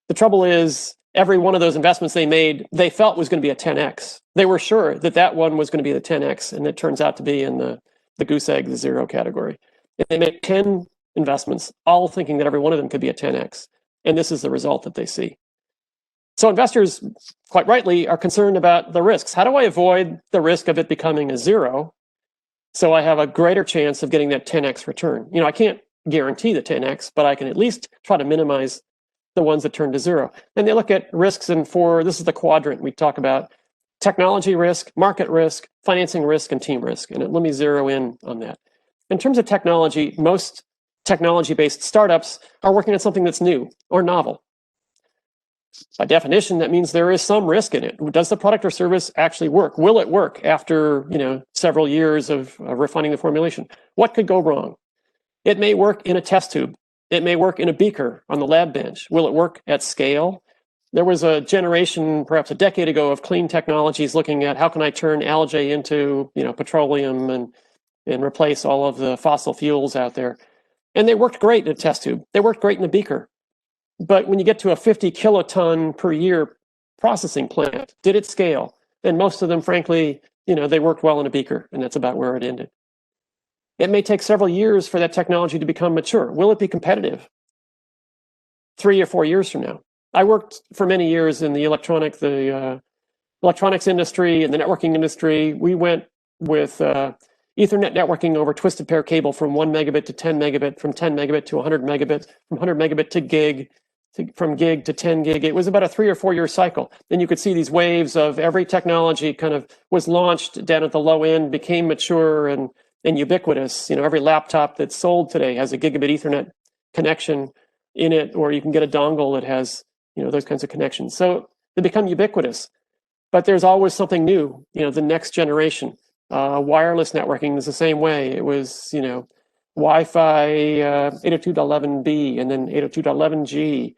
[SPEAKER 3] The trouble is, every one of those investments they made, they felt was going to be a 10x. They were sure that one was going to be the 10x, and it turns out to be in the goose egg, the 0 category. If they make 10 investments, all thinking that every one of them could be a 10x, and this is the result that they see. So investors, quite rightly, are concerned about the risks. How do I avoid the risk of it becoming a 0 so I have a greater chance of getting that 10x return? I can't guarantee the 10x, but I can at least try to minimize the ones that turn to 0. And they look at risks, and this is the quadrant we talk about: technology risk, market risk, financing risk, and team risk. And let me zero in on that. In terms of technology, most technology-based startups are working on something that's new or novel. By definition, that means there is some risk in it. Does the product or service actually work? Will it work after several years of refining the formulation? What could go wrong? It may work in a test tube. It may work in a beaker on the lab bench. Will it work at scale? There was a generation, perhaps a decade ago, of clean technologies looking at how can I turn algae into, petroleum and replace all of the fossil fuels out there. And they worked great in a test tube. They worked great in a beaker. But when you get to a 50 kiloton per year processing plant, did it scale? And most of them, frankly, they worked well in a beaker, and that's about where it ended. It may take several years for that technology to become mature. Will it be competitive 3 or 4 years from now? I worked for many years in the electronics industry and the networking industry. We went with Ethernet networking over twisted pair cable from 1 megabit to 10 megabit, from 10 megabit to 100 megabit, from 100 megabit to gig, from gig to 10 gig. It was about a 3 or 4 year cycle. Then you could see these waves of every technology kind of was launched down at the low end, became mature and ubiquitous. Every laptop that's sold today has a gigabit Ethernet connection in it, or you can get a dongle that has, those kinds of connections. So they become ubiquitous. But there's always something new, the next generation. Wireless networking is the same way. It was, Wi-Fi 802.11b, and then 802.11g,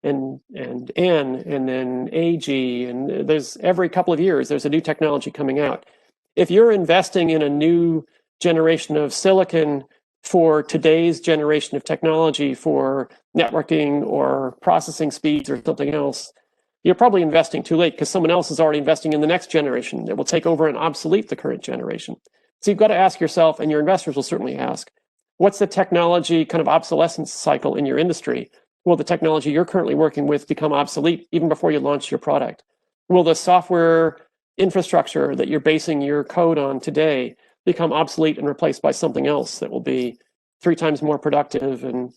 [SPEAKER 3] and N, and then AG, and there's every couple of years there's a new technology coming out. If you're investing in a new generation of silicon for today's generation of technology for networking or processing speeds or something else, you're probably investing too late because someone else is already investing in the next generation that will take over and obsolete the current generation. So you've got to ask yourself, and your investors will certainly ask, what's the technology kind of obsolescence cycle in your industry? Will the technology you're currently working with become obsolete even before you launch your product? Will the software infrastructure that you're basing your code on today become obsolete and replaced by something else that will be 3 times more productive and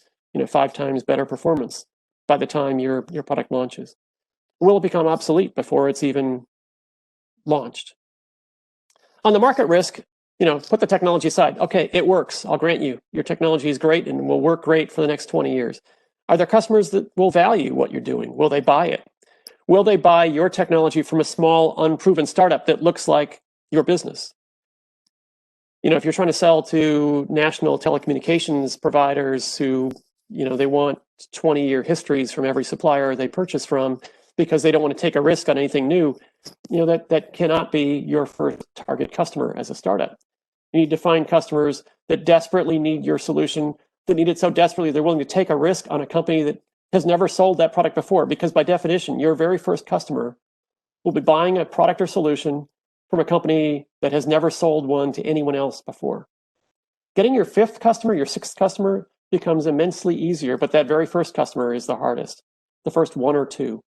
[SPEAKER 3] 5 times better performance by the time your product launches? Will it become obsolete before it's even launched? On the market risk, put the technology aside. Okay, it works. I'll grant you, your technology is great and will work great for the next 20 years. Are there customers that will value what you're doing? Will they buy it? Will they buy your technology from a small, unproven startup that looks like your business? If you're trying to sell to national telecommunications providers who, they want 20-year histories from every supplier they purchase from because they don't want to take a risk on anything new, that cannot be your first target customer as a startup. You need to find customers that desperately need your solution, that need it so desperately they're willing to take a risk on a company that has never sold that product before, because by definition, your very first customer will be buying a product or solution from a company that has never sold one to anyone else before. Getting your 5th customer, your 6th customer becomes immensely easier, but that very first customer is the hardest, the first 1 or 2.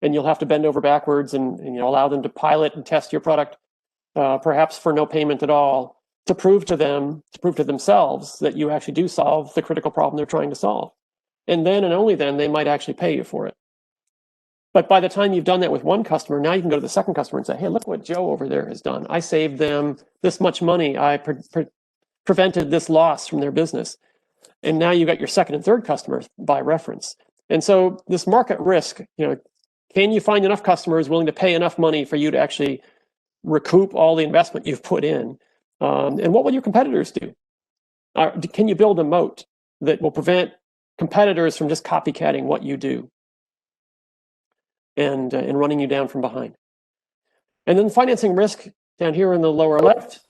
[SPEAKER 3] And you'll have to bend over backwards and allow them to pilot and test your product, perhaps for no payment at all, to prove to themselves that you actually do solve the critical problem they're trying to solve. And then and only then they might actually pay you for it. But by the time you've done that with one customer, now you can go to the second customer and say, hey, look what Joe over there has done. I saved them this much money. I prevented this loss from their business. And now you got your second and third customers by reference. And so this market risk, can you find enough customers willing to pay enough money for you to actually recoup all the investment you've put in? And what will your competitors do? Can you build a moat that will prevent competitors from just copycatting what you do and running you down from behind? And then financing risk down here in the lower left,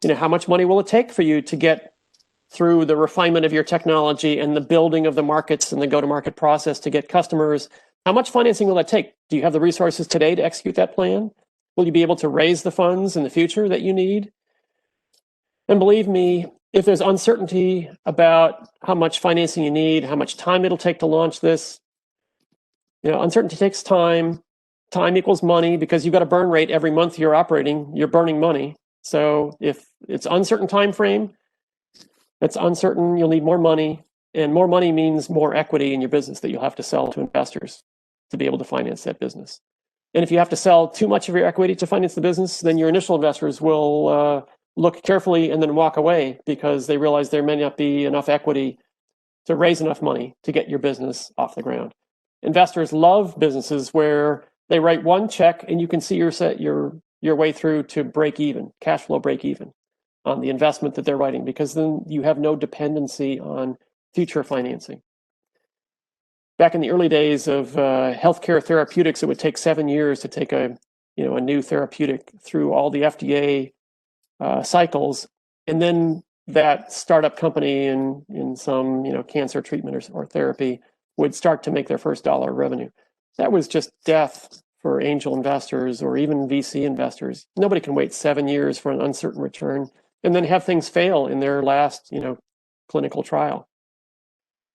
[SPEAKER 3] how much money will it take for you to get through the refinement of your technology and the building of the markets and the go-to-market process to get customers? How much financing will that take? Do you have the resources today to execute that plan? Will you be able to raise the funds in the future that you need? And believe me, if there's uncertainty about how much financing you need, how much time it'll take to launch this, uncertainty takes time. Time equals money, because you've got a burn rate every month you're operating, you're burning money. So if it's uncertain time frame, it's uncertain, you'll need more money, and more money means more equity in your business that you'll have to sell to investors to be able to finance that business. And if you have to sell too much of your equity to finance the business, then your initial investors will look carefully and then walk away because they realize there may not be enough equity to raise enough money to get your business off the ground. Investors love businesses where they write one check and you can see your way through to break even, cash flow break even on the investment that they're writing, because then you have no dependency on future financing. back in the early days of healthcare therapeutics, it would take 7 years to take a new therapeutic through all the FDA cycles, and then that startup company in some cancer treatment or therapy would start to make their first dollar of revenue. That was just death for angel investors or even VC investors. Nobody can wait 7 years for an uncertain return and then have things fail in their last clinical trial.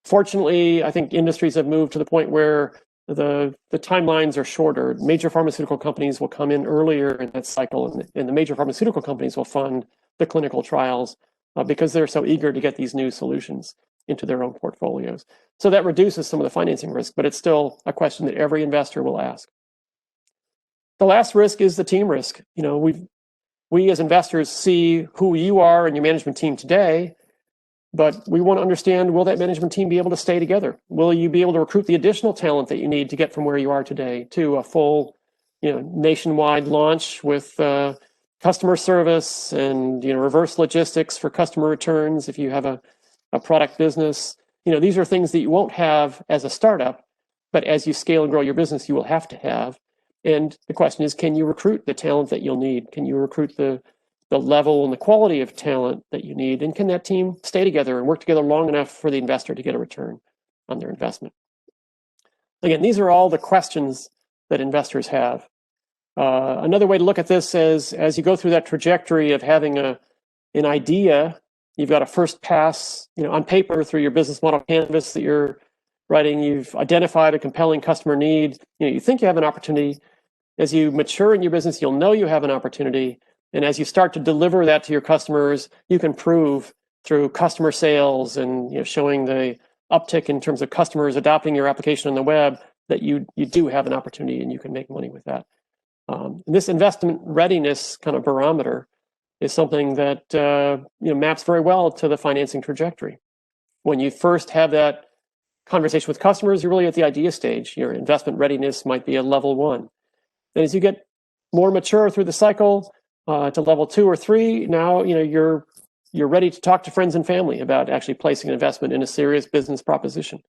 [SPEAKER 3] Fortunately, I think industries have moved to the point where the timelines are shorter. Major pharmaceutical companies will come in earlier in that cycle, and the major pharmaceutical companies will fund the clinical trials because they're so eager to get these new solutions into their own portfolios. So that reduces some of the financing risk, but it's still a question that every investor will ask. The last risk is the team risk. We as investors see who you are and your management team today, but we want to understand, will that management team be able to stay together? Will you be able to recruit the additional talent that you need to get from where you are today to a full nationwide launch with customer service and reverse logistics for customer returns if you have a product business? These are things that you won't have as a startup, but as you scale and grow your business, you will have to have. And the question is, can you recruit the talent that you'll need? Can you recruit the level and the quality of talent that you need? And can that team stay together and work together long enough for the investor to get a return on their investment? Again, these are all the questions that investors have. Another way to look at this is, as you go through that trajectory of having an idea, you've got a first pass, on paper through your business model canvas that you're writing, you've identified a compelling customer need, you think you have an opportunity. As you mature in your business, you'll know you have an opportunity. And as you start to deliver that to your customers, you can prove through customer sales and showing the uptick in terms of customers adopting your application on the web that you do have an opportunity and you can make money with that. This investment readiness kind of barometer is something that maps very well to the financing trajectory. When you first have that conversation with customers, you're really at the idea stage. Your investment readiness might be a level 1. And as you get more mature through the cycle, to level 2 or 3, now you're ready to talk to friends and family about actually placing an investment in a serious business proposition.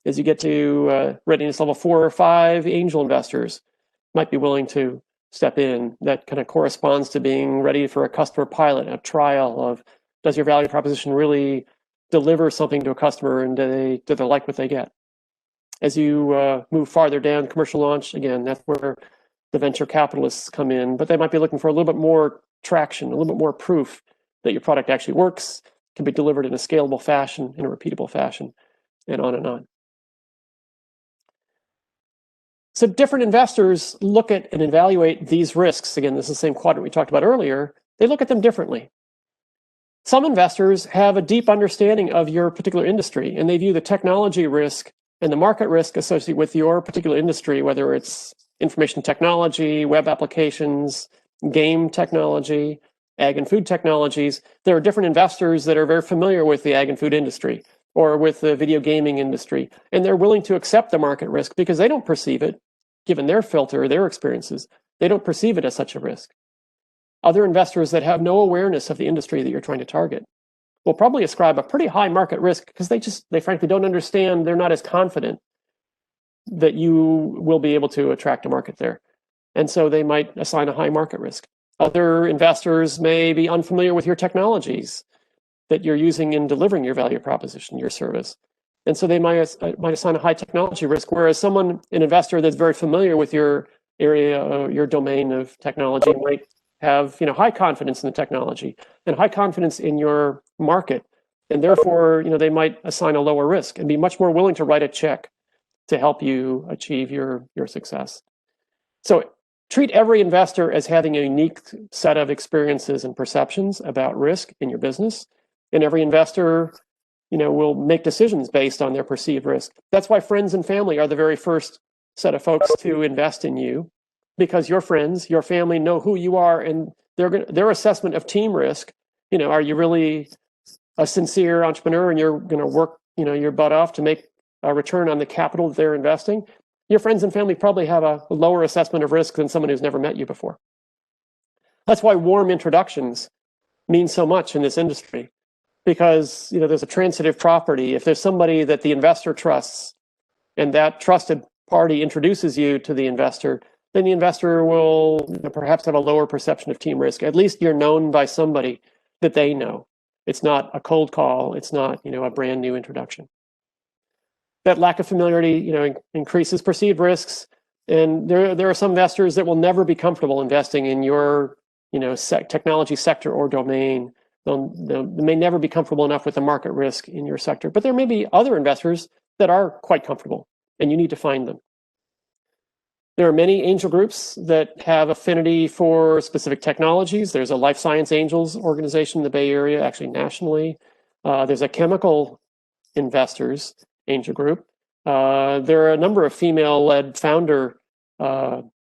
[SPEAKER 3] As you get to readiness level 4 or 5, angel investors might be willing to step in. That kind of corresponds to being ready for a customer pilot, a trial of, does your value proposition really deliver something to a customer, and do they like what they get? As you move farther down commercial launch, again, that's where the venture capitalists come in, but they might be looking for a little bit more traction, a little bit more proof that your product actually works, can be delivered in a scalable fashion, in a repeatable fashion, and on and on. So different investors look at and evaluate these risks. Again, this is the same quadrant we talked about earlier. They look at them differently. Some investors have a deep understanding of your particular industry, and they view the technology risk and the market risk associated with your particular industry, whether it's information technology, web applications, game technology, ag and food technologies. There are different investors that are very familiar with the ag and food industry or with the video gaming industry, and they're willing to accept the market risk because they don't perceive it, given their filter, their experiences, they don't perceive it as such a risk. Other investors that have no awareness of the industry that you're trying to target will probably ascribe a pretty high market risk because they frankly don't understand, they're not as confident that you will be able to attract a market there. And so they might assign a high market risk. Other investors may be unfamiliar with your technologies that you're using in delivering your value proposition, your service. And so they might assign a high technology risk, whereas an investor that's very familiar with your area, your domain of technology might have high confidence in the technology and high confidence in your market. And therefore, they might assign a lower risk and be much more willing to write a check to help you achieve your success. So treat every investor as having a unique set of experiences and perceptions about risk in your business. And every investor, will make decisions based on their perceived risk. That's why friends and family are the very first set of folks to invest in you, because your friends, your family know who you are, and their assessment of team risk, are you really a sincere entrepreneur and you're going to work, your butt off to make a return on the capital that they're investing? Your friends and family probably have a lower assessment of risk than someone who's never met you before. That's why warm introductions mean so much in this industry, because there's a transitive property. If there's somebody that the investor trusts and that trusted party introduces you to the investor, then the investor will perhaps have a lower perception of team risk. At least you're known by somebody that they know. It's not a cold call. It's not, a brand new introduction. That lack of familiarity, increases perceived risks. And there are some investors that will never be comfortable investing in your, technology sector or domain. They may never be comfortable enough with the market risk in your sector. But there may be other investors that are quite comfortable, and you need to find them. There are many angel groups that have affinity for specific technologies. There's a life science angels organization in the Bay Area, actually nationally. There's a chemical investors angel group. There are a number of female-led founder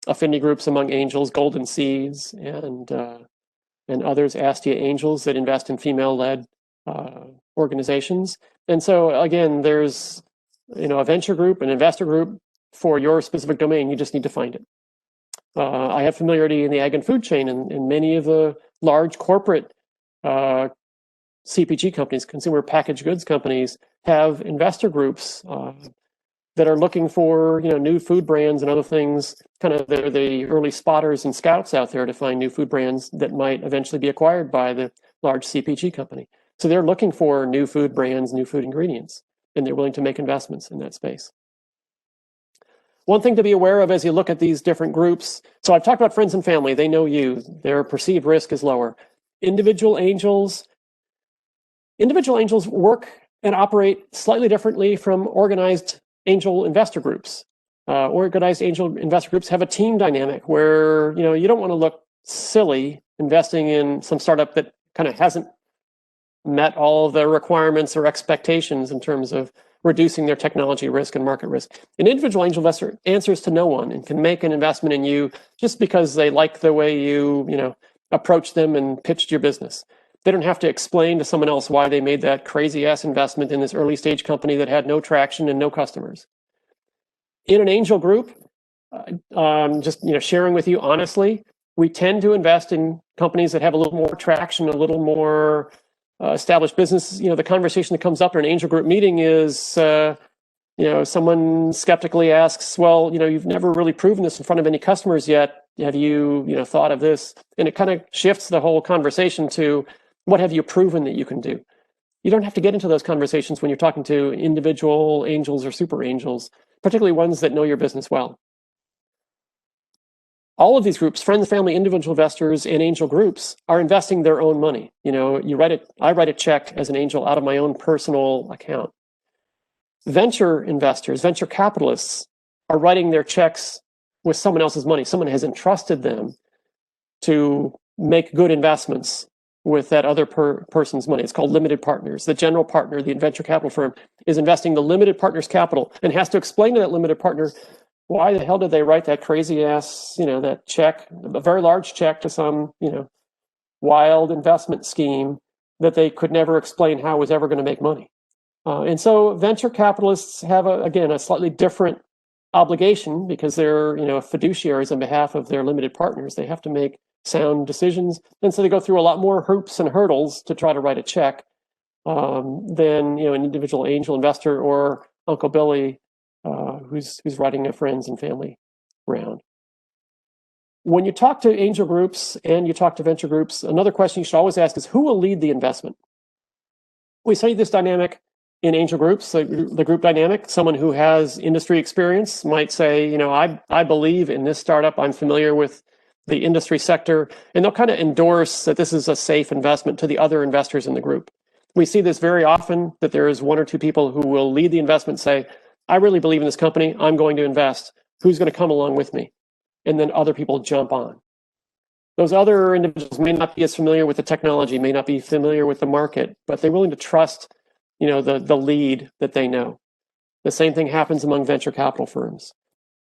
[SPEAKER 3] affinity groups among angels, Golden Seeds and others, Astia Angels, that invest in female-led organizations. And so again, there's a venture group, an investor group for your specific domain. You just need to find it. I have familiarity in the ag and food chain, and many of the large corporate CPG companies, consumer packaged goods companies, have investor groups that are looking for new food brands and other things. Kind of they're the early spotters and scouts out there to find new food brands that might eventually be acquired by the large CPG company. So they're looking for new food brands, new food ingredients, and they're willing to make investments in that space. One thing to be aware of as you look at these different groups, so I've talked about friends and family, they know you, their perceived risk is lower. Individual angels work and operate slightly differently from organized angel investor groups. Organized angel investor groups have a team dynamic where you don't want to look silly investing in some startup that kind of hasn't met all of the requirements or expectations in terms of reducing their technology risk and market risk. An individual angel investor answers to no one and can make an investment in you just because they like the way you approach them and pitched your business. They don't have to explain to someone else why they made that crazy ass investment in this early stage company that had no traction and no customers. In an angel group, just sharing with you honestly, we tend to invest in companies that have a little more traction, a little more established business. The conversation that comes up in an angel group meeting is, someone skeptically asks, well, you've never really proven this in front of any customers yet. Have you, thought of this? And it kind of shifts the whole conversation to, what have you proven that you can do? You don't have to get into those conversations when you're talking to individual angels or super angels, particularly ones that know your business well. All of these groups, friends, family, individual investors, and angel groups, are investing their own money. I write a check as an angel out of my own personal account. Venture investors, venture capitalists, are writing their checks with someone else's money. Someone has entrusted them to make good investments with that other person's money. It's called limited partners. The general partner, the venture capital firm, is investing the limited partner's capital and has to explain to that limited partner, why the hell did they write that crazy ass, that check, a very large check to some, wild investment scheme that they could never explain how it was ever going to make money. And so venture capitalists have, a slightly different obligation because they're, fiduciaries on behalf of their limited partners. They have to make sound decisions. And so they go through a lot more hoops and hurdles to try to write a check than, an individual angel investor or Uncle Billy who's writing a friends and family round. When you talk to angel groups and you talk to venture groups, another question you should always ask is, who will lead the investment? We study this dynamic in angel groups, the group dynamic. Someone who has industry experience might say, I believe in this startup. I'm familiar with the industry sector, and they'll kind of endorse that this is a safe investment to the other investors in the group. We see this very often, that there is one or two people who will lead the investment, say, I really believe in this company. I'm going to invest. Who's going to come along with me? And then other people jump on. Those other individuals may not be as familiar with the technology, may not be familiar with the market, but they're willing to trust, the lead that they know. The same thing happens among venture capital firms.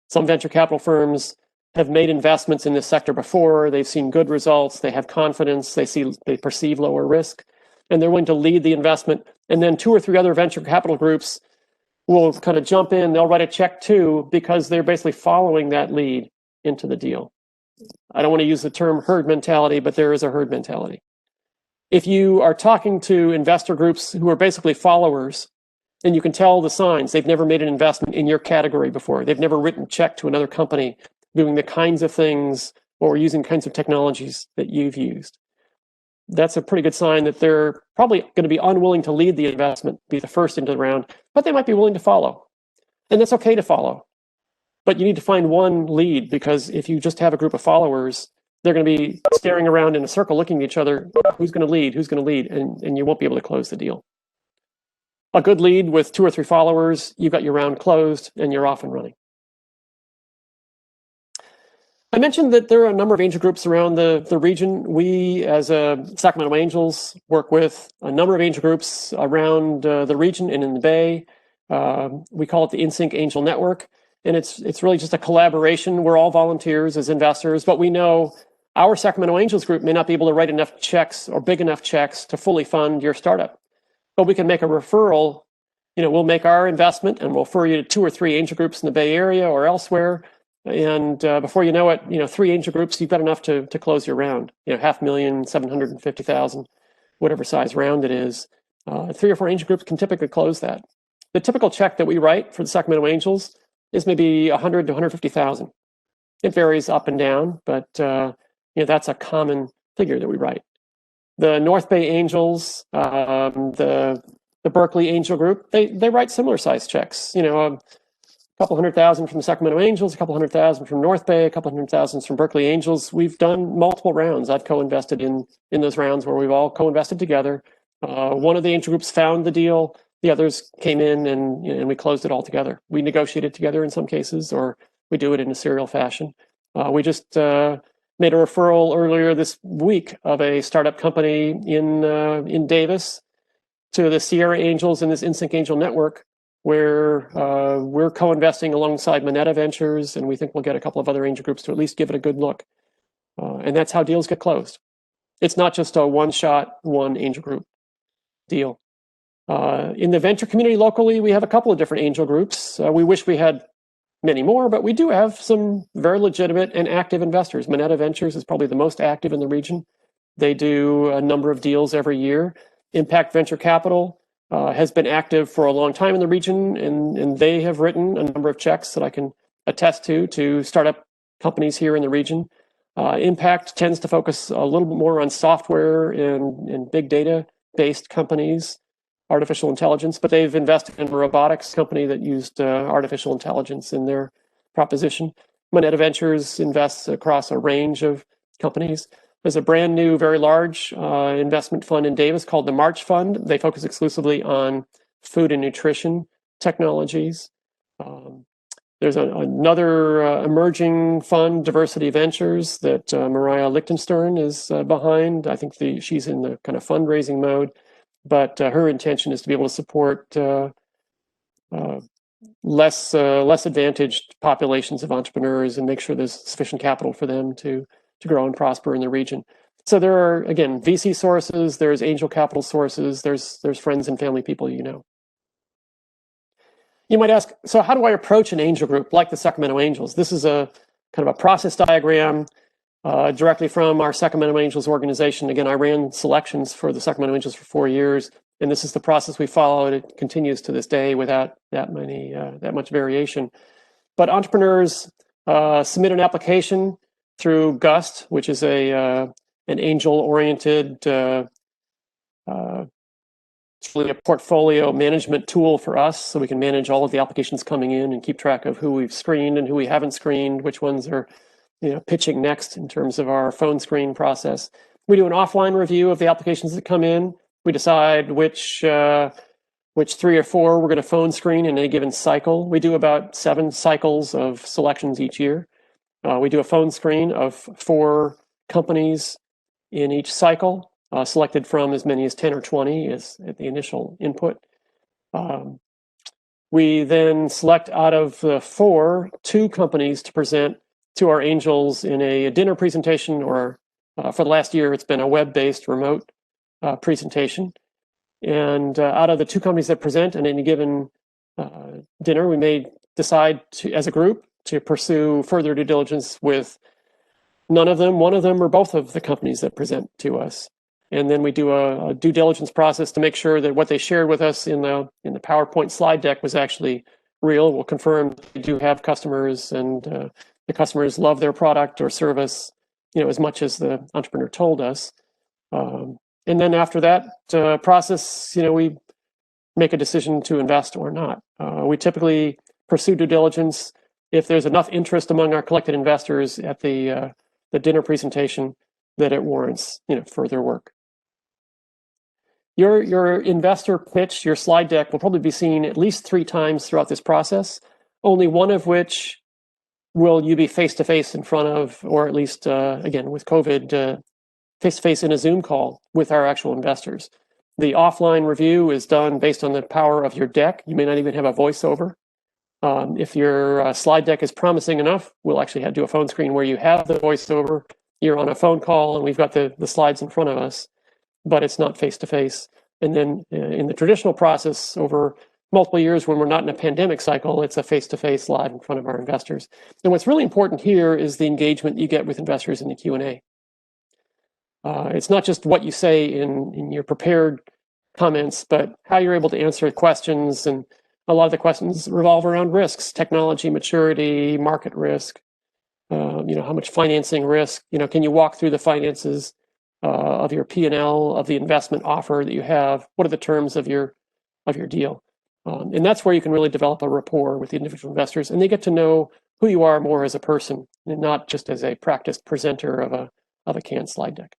[SPEAKER 3] Some venture capital firms have made investments in this sector before. They've seen good results. They have confidence. They perceive lower risk, and they're willing to lead the investment. And then two or three other venture capital groups will kind of jump in. They'll write a check too, because they're basically following that lead into the deal. I don't want to use the term herd mentality, but there is a herd mentality. If you are talking to investor groups who are basically followers, And you can tell the signs. They've never made an investment in your category before. They've never written a check to another company doing the kinds of things or using kinds of technologies that you've used. That's a pretty good sign that they're probably going to be unwilling to lead the investment, be the first into the round, but they might be willing to follow. And that's okay to follow. But you need to find one lead, because if you just have a group of followers, they're going to be staring around in a circle looking at each other. Who's going to lead? Who's going to lead? And you won't be able to close the deal. A good lead with 2 or 3 followers, you've got your round closed and you're off and running. I mentioned that there are a number of angel groups around the region. We, as Sacramento Angels, work with a number of angel groups around the region and in the Bay. We call it the InSync Angel Network, and it's really just a collaboration. We're all volunteers as investors, but we know our Sacramento Angels group may not be able to write enough checks or big enough checks to fully fund your startup. But we can make a referral. We'll make our investment and we'll refer you to 2 or 3 angel groups in the Bay Area or elsewhere. And before you know it, 3 angel groups, you've got enough to close your round. $500,000, $750,000, whatever size round it is. 3 or 4 angel groups can typically close that. The typical check that we write for the Sacramento Angels is maybe $100,000 to $150,000. It varies up and down, but that's a common figure that we write. The North Bay Angels, the Berkeley Angel Group, they write similar size checks. A couple $100,000 from the Sacramento Angels, a couple $100,000 from North Bay, a couple $100,000 from Berkeley Angels. We've done multiple rounds. I've co-invested in those rounds where we've all co-invested together. One of the angel groups found the deal. The others came in and we closed it all together. We negotiated together in some cases, or we do it in a serial fashion. We just made a referral earlier this week of a startup company in Davis to the Sierra Angels in this InSync Angel Network, where we're co-investing alongside Moneta Ventures, and we think we'll get a couple of other angel groups to at least give it a good look. And that's how deals get closed. It's not just a one-shot, one angel group deal. In the venture community locally, we have a couple of different angel groups. We wish we had many more, but we do have some very legitimate and active investors. Moneta Ventures is probably the most active in the region. They do a number of deals every year. Impact Venture Capital has been active for a long time in the region, and they have written a number of checks that I can attest to startup companies here in the region. Impact tends to focus a little bit more on software and big data-based companies, artificial intelligence, but they've invested in a robotics company that used artificial intelligence in their proposition. Moneta Ventures invests across a range of companies. There's a brand new, very large investment fund in Davis called the March Fund. They focus exclusively on food and nutrition technologies. There's another emerging fund, Diversity Ventures, that Mariah Lichtenstern is behind. I think she's in the kind of fundraising mode, but her intention is to be able to support less advantaged populations of entrepreneurs and make sure there's sufficient capital for them to grow and prosper in the region. So there are, again, VC sources, there's angel capital sources, there's friends and family people you know. You might ask, so how do I approach an angel group like the Sacramento Angels? This is a kind of a process diagram directly from our Sacramento Angels organization. Again, I ran selections for the Sacramento Angels for 4 years, and this is the process we followed. It continues to this day without that much variation. But entrepreneurs submit an application through GUST, which is an angel-oriented it's really a portfolio management tool for us, so we can manage all of the applications coming in and keep track of who we've screened and who we haven't screened, which ones are pitching next in terms of our phone screen process. We do an offline review of the applications that come in. We decide which 3 or 4 we're going to phone screen in any given cycle. We do about 7 cycles of selections each year. We do a phone screen of 4 companies in each cycle, selected from as many as 10 or 20 as at the initial input. We then select out of the 4, 2 companies to present to our angels in a dinner presentation, or for the last year, it's been a web-based remote presentation. And out of the 2 companies that present in any given dinner, we may decide to, as a group, to pursue further due diligence with none of them, one of them, or both of the companies that present to us. and then we do a due diligence process to make sure that what they shared with us in the PowerPoint slide deck was actually real. We'll confirm they do have customers, and the customers love their product or service, as much as the entrepreneur told us. And then after that process, we make a decision to invest or not. We typically pursue due diligence if there's enough interest among our collected investors at the dinner presentation that it warrants further work. Your investor pitch, your slide deck, will probably be seen at least 3 times throughout this process, only one of which will you be face-to-face in front of, or at least, again, with COVID, face-to-face in a Zoom call with our actual investors. The offline review is done based on the power of your deck. You may not even have a voiceover. If your slide deck is promising enough, we'll actually do a phone screen where you have the voiceover. You're on a phone call, and we've got the slides in front of us, but it's not face-to-face. And then in the traditional process, over multiple years when we're not in a pandemic cycle, it's a face-to-face live in front of our investors. And what's really important here is the engagement you get with investors in the Q&A. It's not just what you say in your prepared comments, but how you're able to answer questions. And a lot of the questions revolve around risks, technology maturity, market risk, how much financing risk, can you walk through the finances of your P&L, of the investment offer that you have? What are the terms of your deal? And that's where you can really develop a rapport with the individual investors, and they get to know who you are more as a person, and not just as a practiced presenter of a canned slide deck.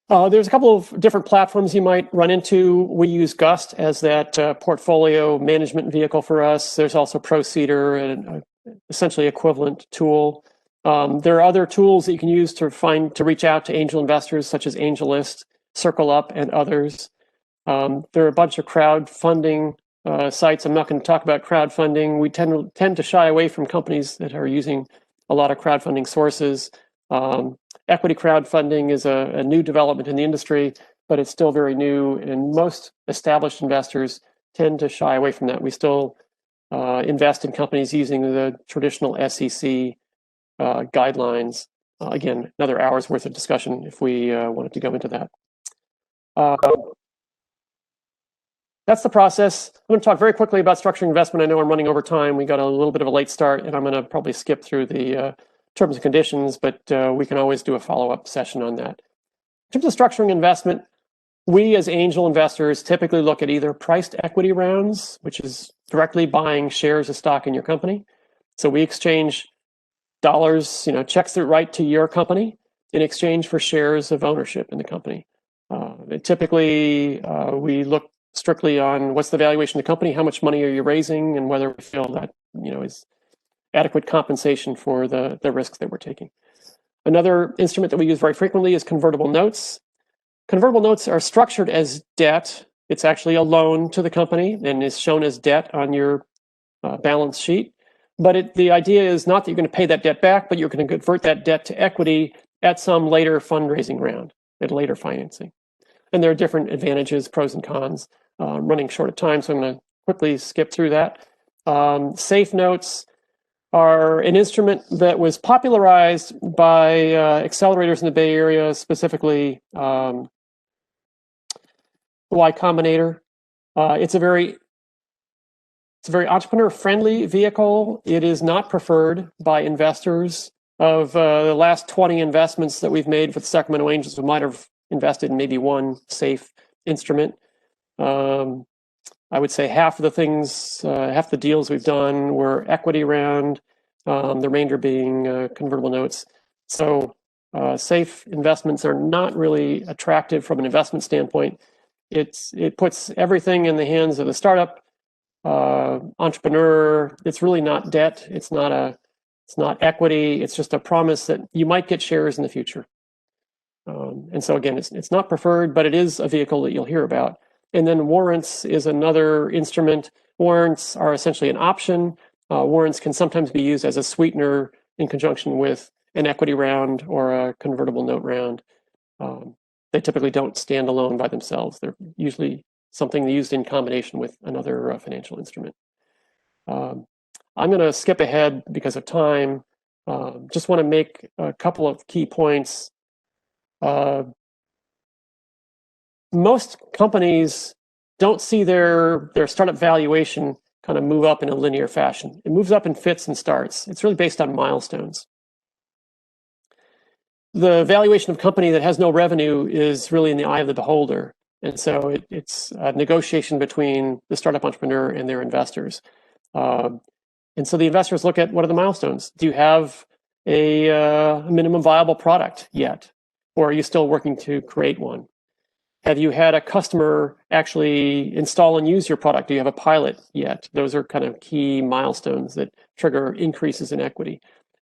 [SPEAKER 3] There's a couple of different platforms you might run into. We use Gust as that portfolio management vehicle for us. There's also Proceeder, an essentially equivalent tool. There are other tools that you can use to reach out to angel investors, such as AngelList, Circle Up, and others. There are a bunch of crowdfunding sites. I'm not going to talk about crowdfunding. We tend to shy away from companies that are using a lot of crowdfunding sources. Equity crowdfunding is a new development in the industry, but it's still very new, and most established investors tend to shy away from that. We still invest in companies using the traditional SEC guidelines. Again, another hour's worth of discussion if we wanted to go into that. That's the process. I'm going to talk very quickly about structuring investment. I know I'm running over time. We got a little bit of a late start, and I'm going to probably skip through the terms and conditions, but we can always do a follow-up session on that. In terms of structuring investment, we as angel investors typically look at either priced equity rounds, which is directly buying shares of stock in your company. So we exchange dollars, checks that write to your company in exchange for shares of ownership in the company. Typically, we look strictly on what's the valuation of the company, how much money are you raising, and whether we feel that is adequate compensation for the risks that we're taking. Another instrument that we use very frequently is convertible notes. Convertible notes are structured as debt. It's actually a loan to the company and is shown as debt on your balance sheet. But the idea is not that you're going to pay that debt back, but you're going to convert that debt to equity at some later fundraising round, at later financing. And there are different advantages, pros and cons. Running short of time, so I'm going to quickly skip through that. Safe notes are an instrument that was popularized by accelerators in the Bay Area, specifically Y Combinator. It's a very entrepreneur-friendly vehicle. It is not preferred by investors. Of the last 20 investments that we've made with Sacramento Angels, we might have invested in maybe one safe instrument. I would say half the deals we've done were equity round, the remainder being convertible notes. So safe investments are not really attractive from an investment standpoint. It puts everything in the hands of the startup entrepreneur. It's really not debt. It's not equity. It's just a promise that you might get shares in the future. And so again, it's not preferred, but it is a vehicle that you'll hear about. And then warrants is another instrument. Warrants are essentially an option. Warrants can sometimes be used as a sweetener in conjunction with an equity round or a convertible note round. They typically don't stand alone by themselves. They're usually something used in combination with another financial instrument. I'm going to skip ahead because of time. Just want to make a couple of key points. Most companies don't see their startup valuation kind of move up in a linear fashion. It moves up in fits and starts. It's really based on milestones. The valuation of a company that has no revenue is really in the eye of the beholder. And so it's a negotiation between the startup entrepreneur and their investors. And so the investors look at, what are the milestones? Do you have a minimum viable product yet? Or are you still working to create one? Have you had a customer actually install and use your product? Do you have a pilot yet? Those are kind of key milestones that trigger increases in equity.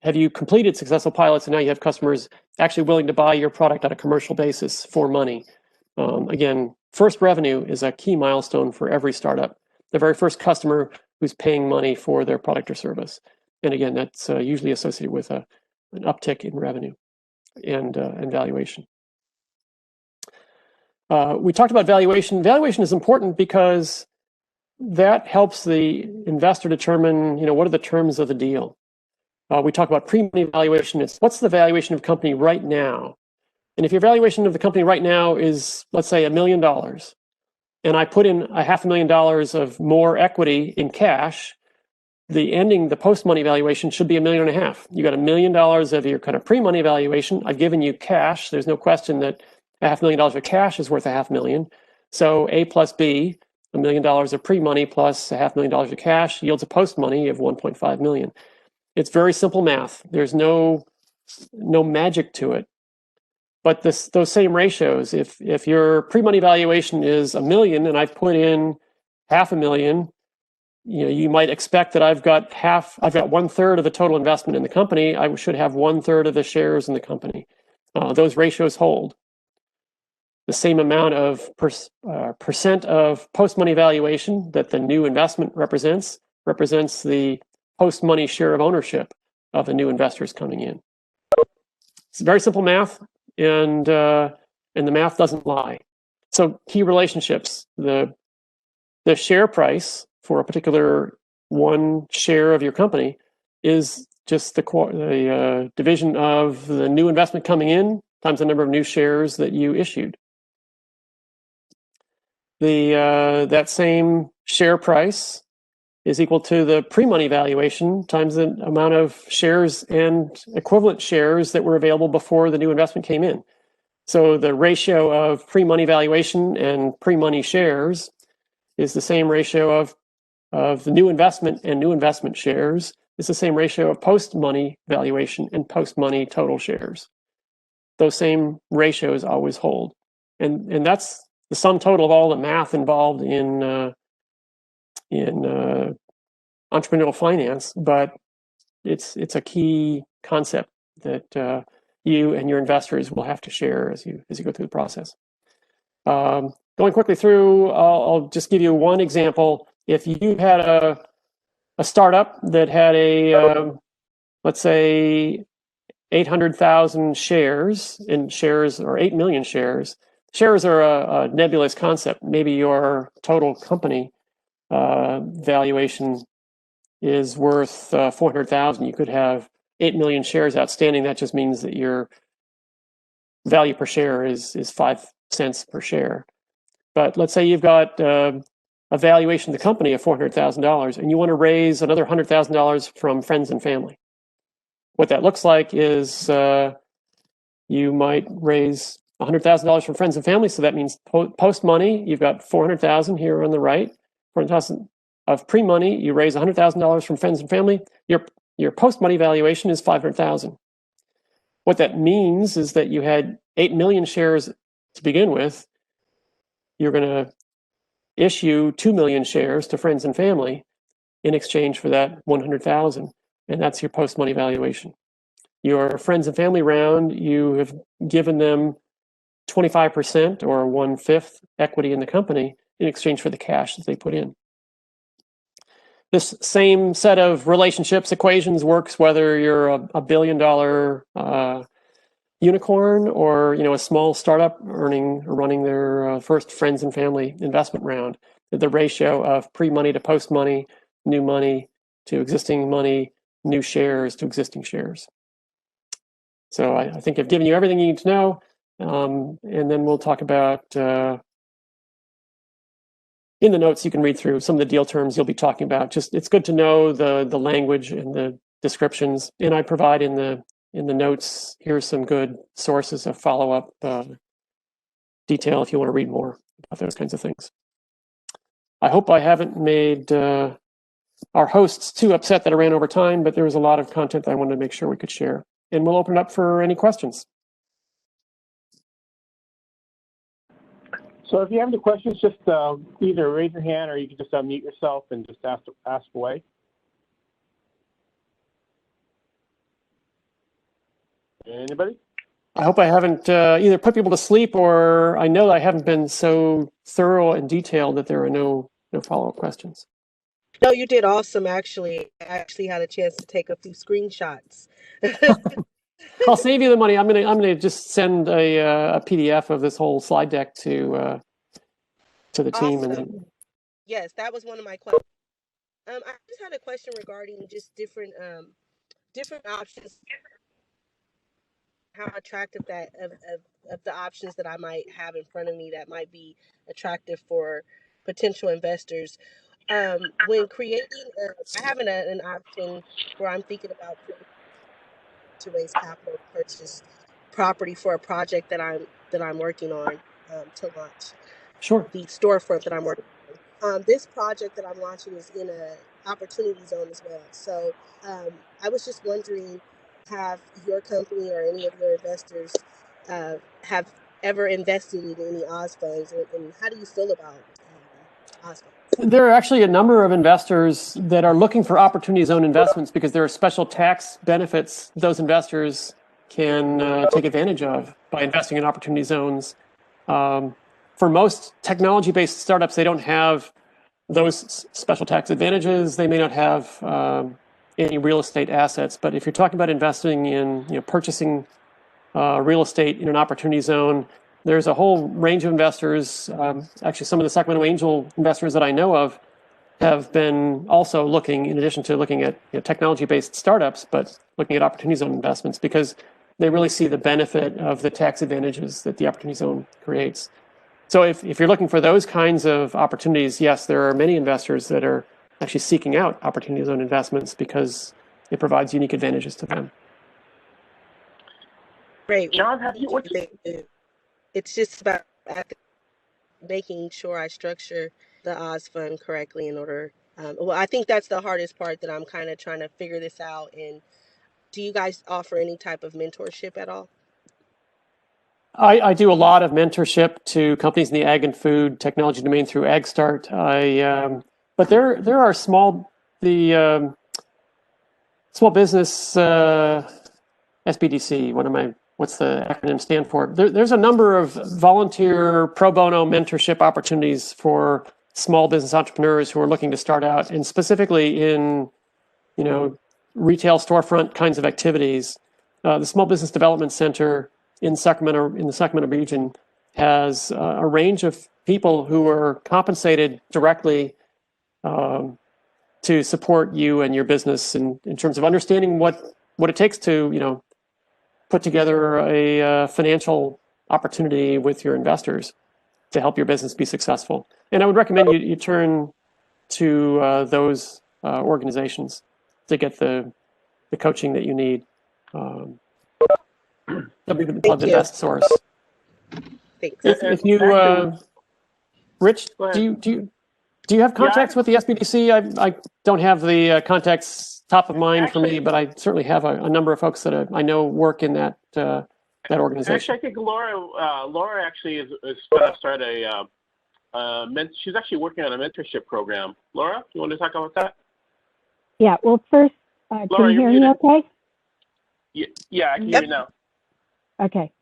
[SPEAKER 3] Have you completed successful pilots and now you have customers actually willing to buy your product on a commercial basis for money? Again, first revenue is a key milestone for every startup. The very first customer who's paying money for their product or service. And again, that's usually associated with an uptick in revenue and valuation. We talked about valuation. Valuation is important because that helps the investor determine, what are the terms of the deal. We talk about pre-money valuation. It's what's the valuation of a company right now? And if your valuation of the company right now is, let's say, $1 million, and I put in $500,000 of more equity in cash, the post-money valuation should be $1.5 million. You got $1 million of your kind of pre-money valuation. I've given you cash. There's no question that $500,000 of cash is worth $500,000. So A plus B, $1 million of pre-money plus $500,000 of cash yields a post-money of $1.5 million. It's very simple math. There's no magic to it. But those same ratios, if your pre-money valuation is $1 million and I've put in $500,000, you might expect that I've got 1/3 of the total investment in the company. I should have 1/3 of the shares in the company. Those ratios hold. The same amount of percent of post-money valuation that the new investment represents the post-money share of ownership of the new investors coming in. It's very simple math, and the math doesn't lie. So key relationships: the share price for a particular one share of your company is just the division of the new investment coming in times the number of new shares that you issued. That same share price is equal to the pre-money valuation times the amount of shares and equivalent shares that were available before the new investment came in. So the ratio of pre-money valuation and pre-money shares is the same ratio of the new investment and new investment shares. It's the same ratio of post-money valuation and post-money total shares. Those same ratios always hold. And that's the sum total of all the math involved in entrepreneurial finance, but it's a key concept that you and your investors will have to share as you go through the process. Going quickly through, I'll just give you one example. If you had a startup that had let's say 800,000 shares, or 8 million shares. Shares are a nebulous concept. Maybe your total company valuation is worth 400,000. You could have 8 million shares outstanding. That just means that your value per share is 5 cents per share. But let's say you've got a valuation of the company of $400,000, and you want to raise another $100,000 from friends and family. What that looks like is you might raise $100,000 from friends and family. So that means post money, you've got $400,000 here on the right. $400,000 of pre-money, you raise $100,000 from friends and family. Your post-money valuation is $500,000. What that means is that you had 8 million shares to begin with. You're going to issue 2 million shares to friends and family in exchange for that 100,000, and that's your post-money valuation. Your friends and family round, you have given them 25% or 1/5 equity in the company in exchange for the cash that they put in. This same set of relationships, equations works whether you're a billion-dollar unicorn or a small startup running their first friends and family investment round. The ratio of pre-money to post-money, new money to existing money, new shares to existing shares. So I think I've given you everything you need to know. And then we'll talk about, in the notes you can read through some of the deal terms you'll be talking about. Just it's good to know the language and the descriptions. And I provide in the notes, here's some good sources of follow-up detail if you want to read more about those kinds of things. I hope I haven't made our hosts too upset that I ran over time, but there was a lot of content that I wanted to make sure we could share. And we'll open it up for any questions.
[SPEAKER 2] So if you have any questions, just either raise your hand or you can just unmute yourself and just ask away. Anybody?
[SPEAKER 3] I hope I haven't either put people to sleep, or I know I haven't been so thorough and detailed that there are no follow-up questions.
[SPEAKER 5] No, you did awesome, actually. I actually had a chance to take a few screenshots.
[SPEAKER 3] I'll save you the money. I'm gonna just send a PDF of this whole slide deck to the team.
[SPEAKER 5] Awesome.
[SPEAKER 3] And then...
[SPEAKER 5] Yes, that was one of my questions. I just had a question regarding just different options. How attractive that of the options that I might have in front of me that might be attractive for potential investors. When creating, I have an option where I'm thinking about to raise capital to purchase property for a project that I'm working on to launch.
[SPEAKER 3] Sure.
[SPEAKER 5] The storefront that I'm working on. This project that I'm launching is in a opportunity zone as well. So I was just wondering, have your company or any of your investors have ever invested in any Oz funds, and how do you feel about Oz funds?
[SPEAKER 3] There are actually a number of investors that are looking for opportunity zone investments because there are special tax benefits those investors can take advantage of by investing in opportunity zones. For most technology-based startups, they don't have those special tax advantages. They may not have any real estate assets. But if you're talking about investing in, purchasing real estate in an opportunity zone, there's a whole range of investors. Actually, some of the Sacramento Angel investors that I know of have been also looking, in addition to looking at technology-based startups, but looking at opportunity zone investments because they really see the benefit of the tax advantages that the opportunity zone creates. So if you're looking for those kinds of opportunities, yes, there are many investors that are actually seeking out opportunity zone investments because it provides unique advantages to them.
[SPEAKER 5] Great.
[SPEAKER 2] John,
[SPEAKER 5] It's just about making sure I structure the Oz fund correctly in order. Well, I think that's the hardest part that I'm kind of trying to figure this out. And do you guys offer any type of mentorship at all?
[SPEAKER 3] I do a lot of mentorship to companies in the ag and food technology domain through AgStart. But there are small business SBDC. What's the acronym stand for? There's a number of volunteer pro bono mentorship opportunities for small business entrepreneurs who are looking to start out, and specifically in retail storefront kinds of activities. The Small Business Development Center in the Sacramento region has a range of people who are compensated directly to support you and your business in terms of understanding what it takes to put together a financial opportunity with your investors to help your business be successful. And I would recommend you turn to those organizations to get the coaching that you need. That'll be the best source.
[SPEAKER 5] Thanks.
[SPEAKER 3] If you, Rich, do you have contacts with the SBDC? I don't have the contacts top of mind for me, but I certainly have a number of folks that I know work in that organization.
[SPEAKER 2] Actually, I think Laura actually is going to start she's actually working on a mentorship program. Laura, you want to talk about that?
[SPEAKER 6] Yeah. Well, first,
[SPEAKER 2] Laura,
[SPEAKER 6] can you hear me okay?
[SPEAKER 2] Yeah, I can hear you now.
[SPEAKER 6] Okay.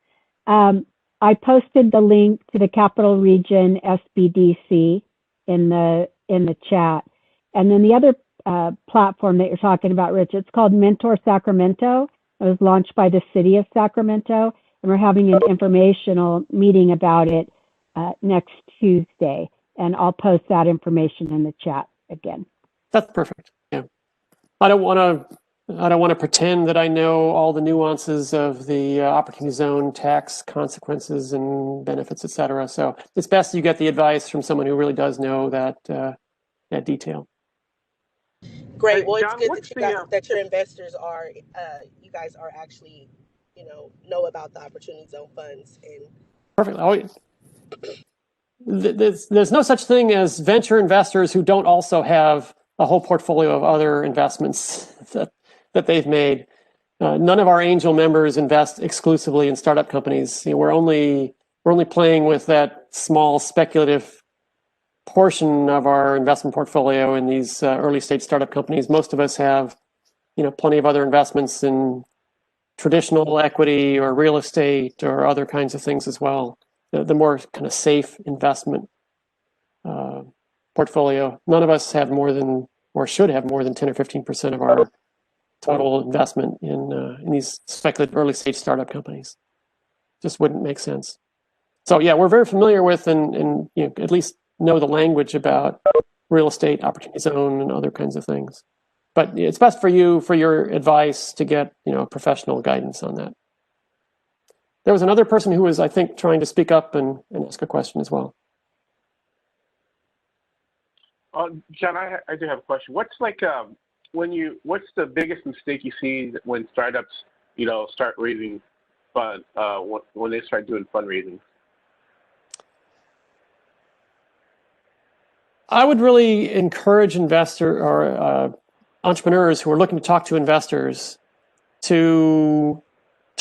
[SPEAKER 6] I posted the link to the Capital Region SBDC in the chat. And then the other platform that you're talking about, Rich, it's called Mentor Sacramento. It was launched by the city of Sacramento, and we're having an informational meeting about it next Tuesday. And I'll post that information in the chat again.
[SPEAKER 3] That's perfect. Yeah. I don't want to I don't want to pretend that I know all the nuances of the opportunity zone, tax consequences and benefits, et cetera. So it's best you get the advice from someone who really does know that detail.
[SPEAKER 5] Great.
[SPEAKER 2] Hey,
[SPEAKER 5] Well, it's
[SPEAKER 2] John,
[SPEAKER 5] good
[SPEAKER 2] what's
[SPEAKER 5] that
[SPEAKER 2] the
[SPEAKER 5] that your investors are, you guys are actually, know about the opportunity zone funds and.
[SPEAKER 3] Perfect. There's no such thing as venture investors who don't also have a whole portfolio of other investments that they've made. None of our angel members invest exclusively in startup companies. We're only playing with that small speculative portion of our investment portfolio in these early stage startup companies. Most of us have, plenty of other investments in traditional equity or real estate or other kinds of things as well. The more kind of safe investment portfolio. None of us have more than, or should have more than 10 or 15% of our total investment in these speculative early stage startup companies. Just wouldn't make sense. So yeah, we're very familiar with and at least know the language about real estate, opportunity zone, and other kinds of things. But it's best for you, for your advice, to get professional guidance on that. There was another person who was, I think, trying to speak up and ask a question as well.
[SPEAKER 2] John, I do have a question. What's what's the biggest mistake you see when startups, start raising fund when they start doing fundraising?
[SPEAKER 3] I would really encourage entrepreneurs who are looking to talk to investors to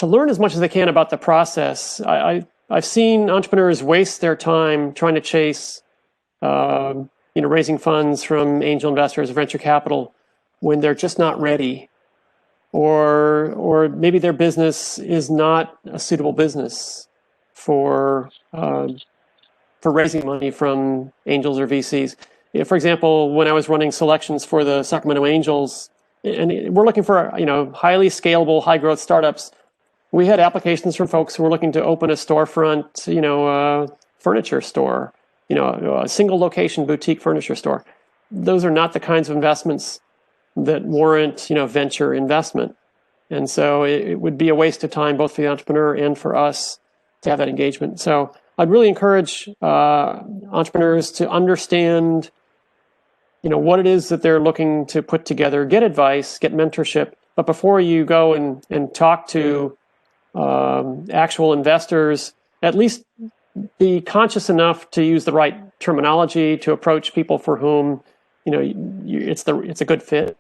[SPEAKER 3] learn as much as they can about the process. I've seen entrepreneurs waste their time trying to chase raising funds from angel investors or venture capital when they're just not ready, or maybe their business is not a suitable business for raising money from angels or VCs. For example, when I was running selections for the Sacramento Angels, and we're looking for highly scalable, high growth startups, we had applications from folks who were looking to open a storefront, furniture store, a single location boutique furniture store. Those are not the kinds of investments that warrant, venture investment. And so it would be a waste of time, both for the entrepreneur and for us, to have that engagement. So I'd really encourage entrepreneurs to understand, what it is that they're looking to put together, get advice, get mentorship. But before you go and talk to actual investors, at least be conscious enough to use the right terminology to approach people for whom it's a good fit.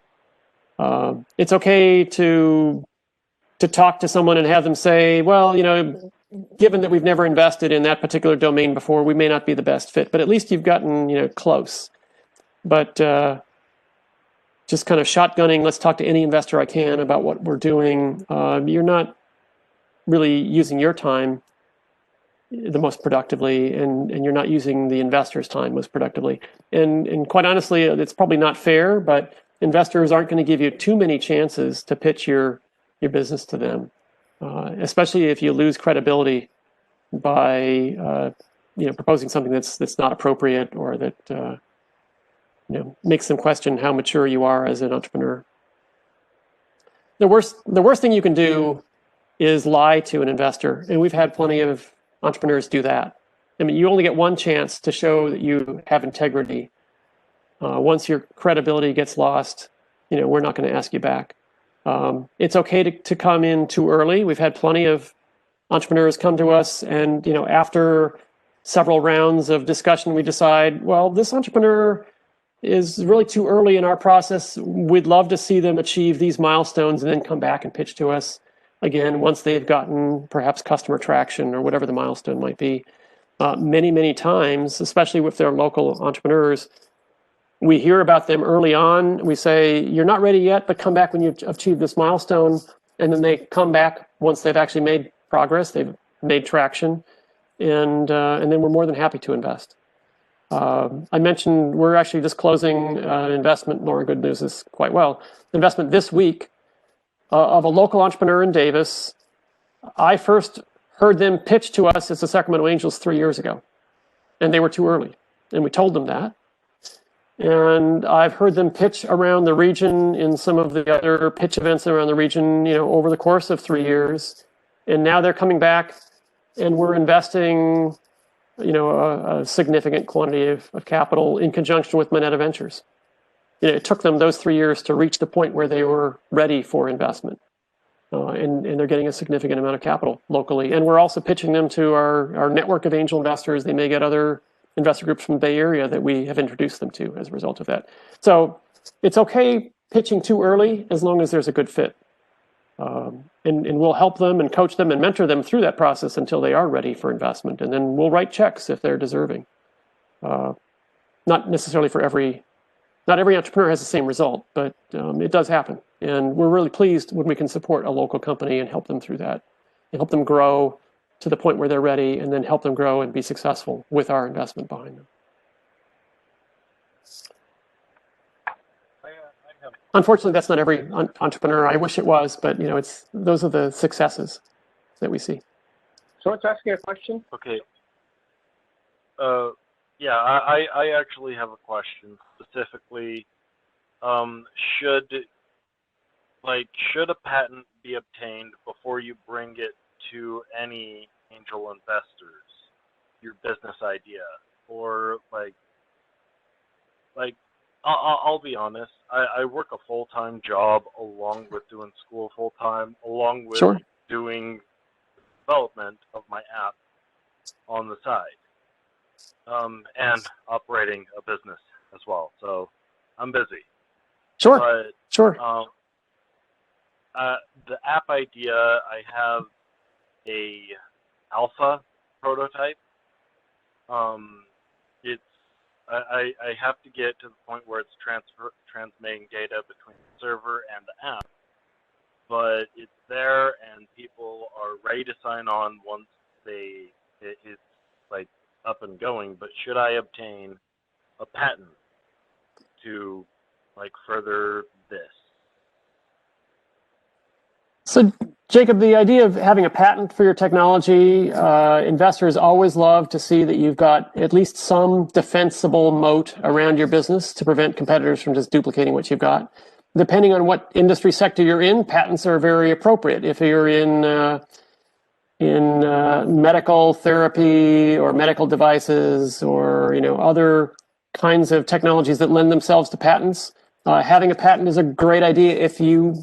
[SPEAKER 3] It's okay to talk to someone and have them say, well, given that we've never invested in that particular domain before, we may not be the best fit. But at least you've gotten close. But just kind of shotgunning, let's talk to any investor I can about what we're doing. You're not really using your time the most productively, and you're not using the investor's time most productively. And quite honestly, it's probably not fair, but investors aren't going to give you too many chances to pitch your business to them, especially if you lose credibility by proposing something that's not appropriate, or that makes them question how mature you are as an entrepreneur. The worst thing you can do is lie to an investor, and we've had plenty of entrepreneurs do that. I mean, you only get one chance to show that you have integrity. Once your credibility gets lost, we're not going to ask you back. It's okay to come in too early. We've had plenty of entrepreneurs come to us, and after several rounds of discussion, we decide, well, this entrepreneur is really too early in our process. We'd love to see them achieve these milestones and then come back and pitch to us again once they've gotten perhaps customer traction or whatever the milestone might be. Many times, especially if they're local entrepreneurs, we hear about them early on. We say, you're not ready yet, but come back when you've achieved this milestone. And then they come back once they've actually made progress, they've made traction, and then we're more than happy to invest. I mentioned we're actually just closing an investment. Laura, good news is quite well. Investment this week of a local entrepreneur in Davis. I first heard them pitch to us as the Sacramento Angels 3 years ago, and they were too early, and we told them that. And I've heard them pitch around the region in some of the other pitch events around the region, over the course of 3 years. And now they're coming back and we're investing, a significant quantity of capital in conjunction with Moneta Ventures. It took them those 3 years to reach the point where they were ready for investment. And they're getting a significant amount of capital locally. And we're also pitching them to our network of angel investors. They may get other investor groups from the Bay Area that we have introduced them to as a result of that. So it's okay pitching too early as long as there's a good fit. And we'll help them and coach them and mentor them through that process until they are ready for investment. And then we'll write checks if they're deserving. Not necessarily not every entrepreneur has the same result, but it does happen. And we're really pleased when we can support a local company and help them through that and help them grow to the point where they're ready and then help them grow and be successful with our investment behind them. Unfortunately, that's not every entrepreneur. I wish it was, but those are the successes that we see.
[SPEAKER 2] Someone's asking a question?
[SPEAKER 7] Okay. Yeah, I actually have a question specifically. Should a patent be obtained before you bring it to any angel investors, your business idea, or I'll be honest. I work a full-time job along with doing school full-time, along with
[SPEAKER 3] Sure.
[SPEAKER 7] doing development of my app on the side, and operating a business as well. So I'm busy.
[SPEAKER 3] Sure.
[SPEAKER 7] But
[SPEAKER 3] Sure.
[SPEAKER 7] the app idea, I have a alpha prototype. I have to get to the point where it's transmitting data between the server and the app, but it's there and people are ready to sign on once it's up and going. But should I obtain a patent to further this?
[SPEAKER 3] So, Jacob, the idea of having a patent for your technology, investors always love to see that you've got at least some defensible moat around your business to prevent competitors from just duplicating what you've got. Depending on what industry sector you're in, patents are very appropriate. If you're in medical therapy or medical devices or other kinds of technologies that lend themselves to patents, having a patent is a great idea if you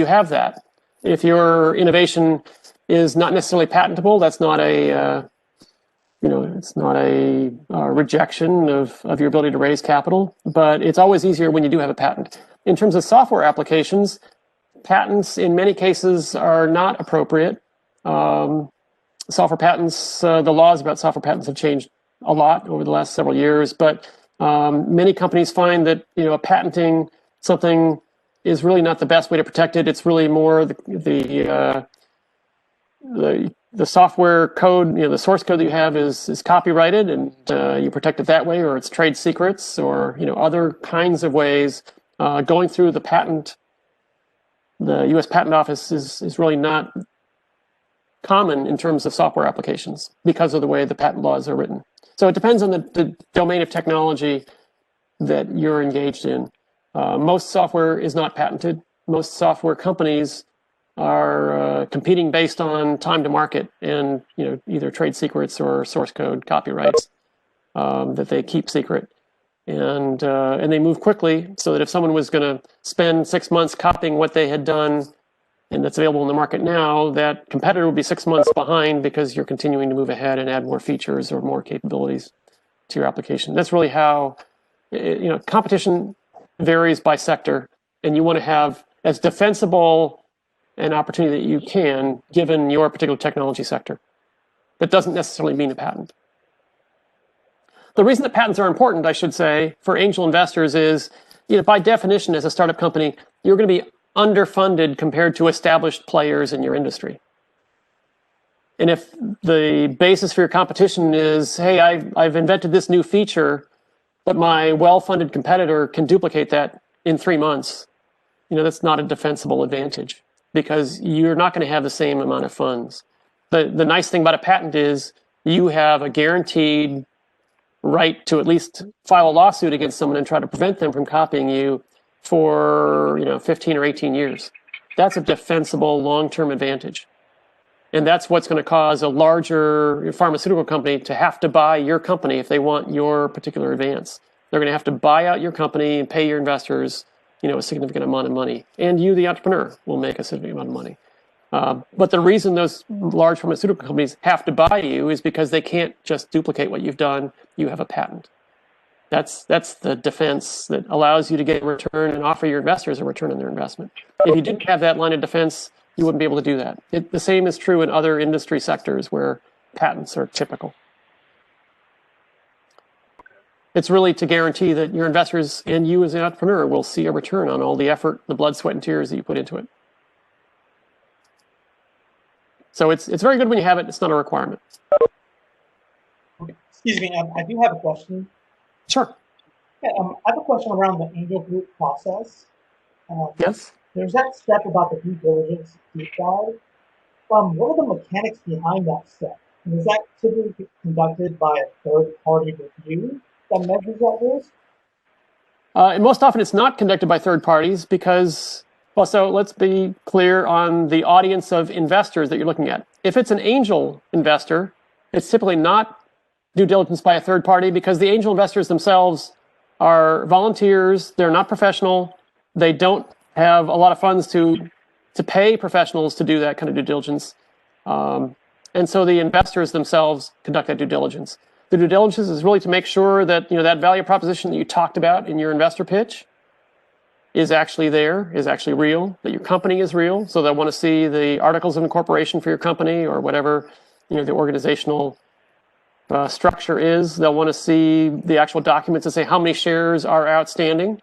[SPEAKER 3] have that. If your innovation is not necessarily patentable, that's not it's not a rejection of your ability to raise capital, but it's always easier when you do have a patent. In terms of software applications, patents in many cases are not appropriate. Software patents, the laws about software patents have changed a lot over the last several years, but many companies find that patenting something is really not the best way to protect it. It's really more the software code, the source code that you have is copyrighted, and you protect it that way, or it's trade secrets, or other kinds of ways. Going through the U.S. Patent Office is really not common in terms of software applications because of the way the patent laws are written. So it depends on the domain of technology that you're engaged in. Most software is not patented. Most software companies are competing based on time to market and either trade secrets or source code copyrights that they keep secret, and they move quickly so that if someone was going to spend 6 months copying what they had done and that's available in the market now, that competitor would be 6 months behind because you're continuing to move ahead and add more features or more capabilities to your application. That's really how competition varies by sector, and you want to have as defensible an opportunity that you can given your particular technology sector. That doesn't necessarily mean a patent. The reason that patents are important, I should say, for angel investors is, by definition, as a startup company, you're going to be underfunded compared to established players in your industry. And if the basis for your competition is, hey, I've invented this new feature, but my well-funded competitor can duplicate that in 3 months, that's not a defensible advantage because you're not going to have the same amount of funds. The nice thing about a patent is you have a guaranteed right to at least file a lawsuit against someone and try to prevent them from copying you for 15 or 18 years. That's a defensible long-term advantage. And that's what's going to cause a larger pharmaceutical company to have to buy your company if they want your particular advance. They're going to have to buy out your company and pay your investors, a significant amount of money. And you, the entrepreneur, will make a significant amount of money. But the reason those large pharmaceutical companies have to buy you is because they can't just duplicate what you've done. You have a patent. That's the defense that allows you to get a return and offer your investors a return on their investment. If you didn't have that line of defense, you wouldn't be able to do that. The same is true in other industry sectors where patents are typical. It's really to guarantee that your investors and you as an entrepreneur will see a return on all the effort, the blood, sweat, and tears that you put into it. So it's very good when you have it. It's not a requirement.
[SPEAKER 8] Okay. Excuse me, I do have a question.
[SPEAKER 3] Sure.
[SPEAKER 8] Yeah, I have a question around the angel group process.
[SPEAKER 3] Yes.
[SPEAKER 8] There's that step about the due diligence deep dive. What are the mechanics behind that step? And is that typically conducted by a third-party review that measures that risk?
[SPEAKER 3] And most often it's not conducted by third parties because, well, so let's be clear on the audience of investors that you're looking at. If it's an angel investor, it's typically not due diligence by a third party because the angel investors themselves are volunteers. They're not professional. They don't have a lot of funds to pay professionals to do that kind of due diligence. And so the investors themselves conduct that due diligence. The due diligence is really to make sure that that value proposition that you talked about in your investor pitch is actually there, is actually real, that your company is real. So they'll want to see the articles of incorporation for your company or whatever the organizational structure is. They'll want to see the actual documents that say how many shares are outstanding.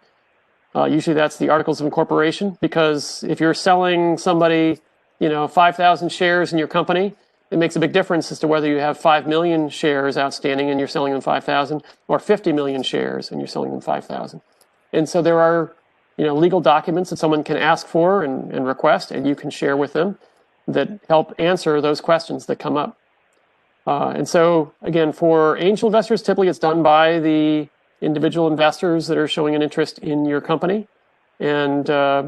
[SPEAKER 3] Usually that's the articles of incorporation, because if you're selling somebody 5,000 shares in your company, it makes a big difference as to whether you have 5 million shares outstanding and you're selling them 5,000 or 50 million shares and you're selling them 5,000. And so there are legal documents that someone can ask for and request, and you can share with them that help answer those questions that come up. And so again, for angel investors, typically it's done by the individual investors that are showing an interest in your company. And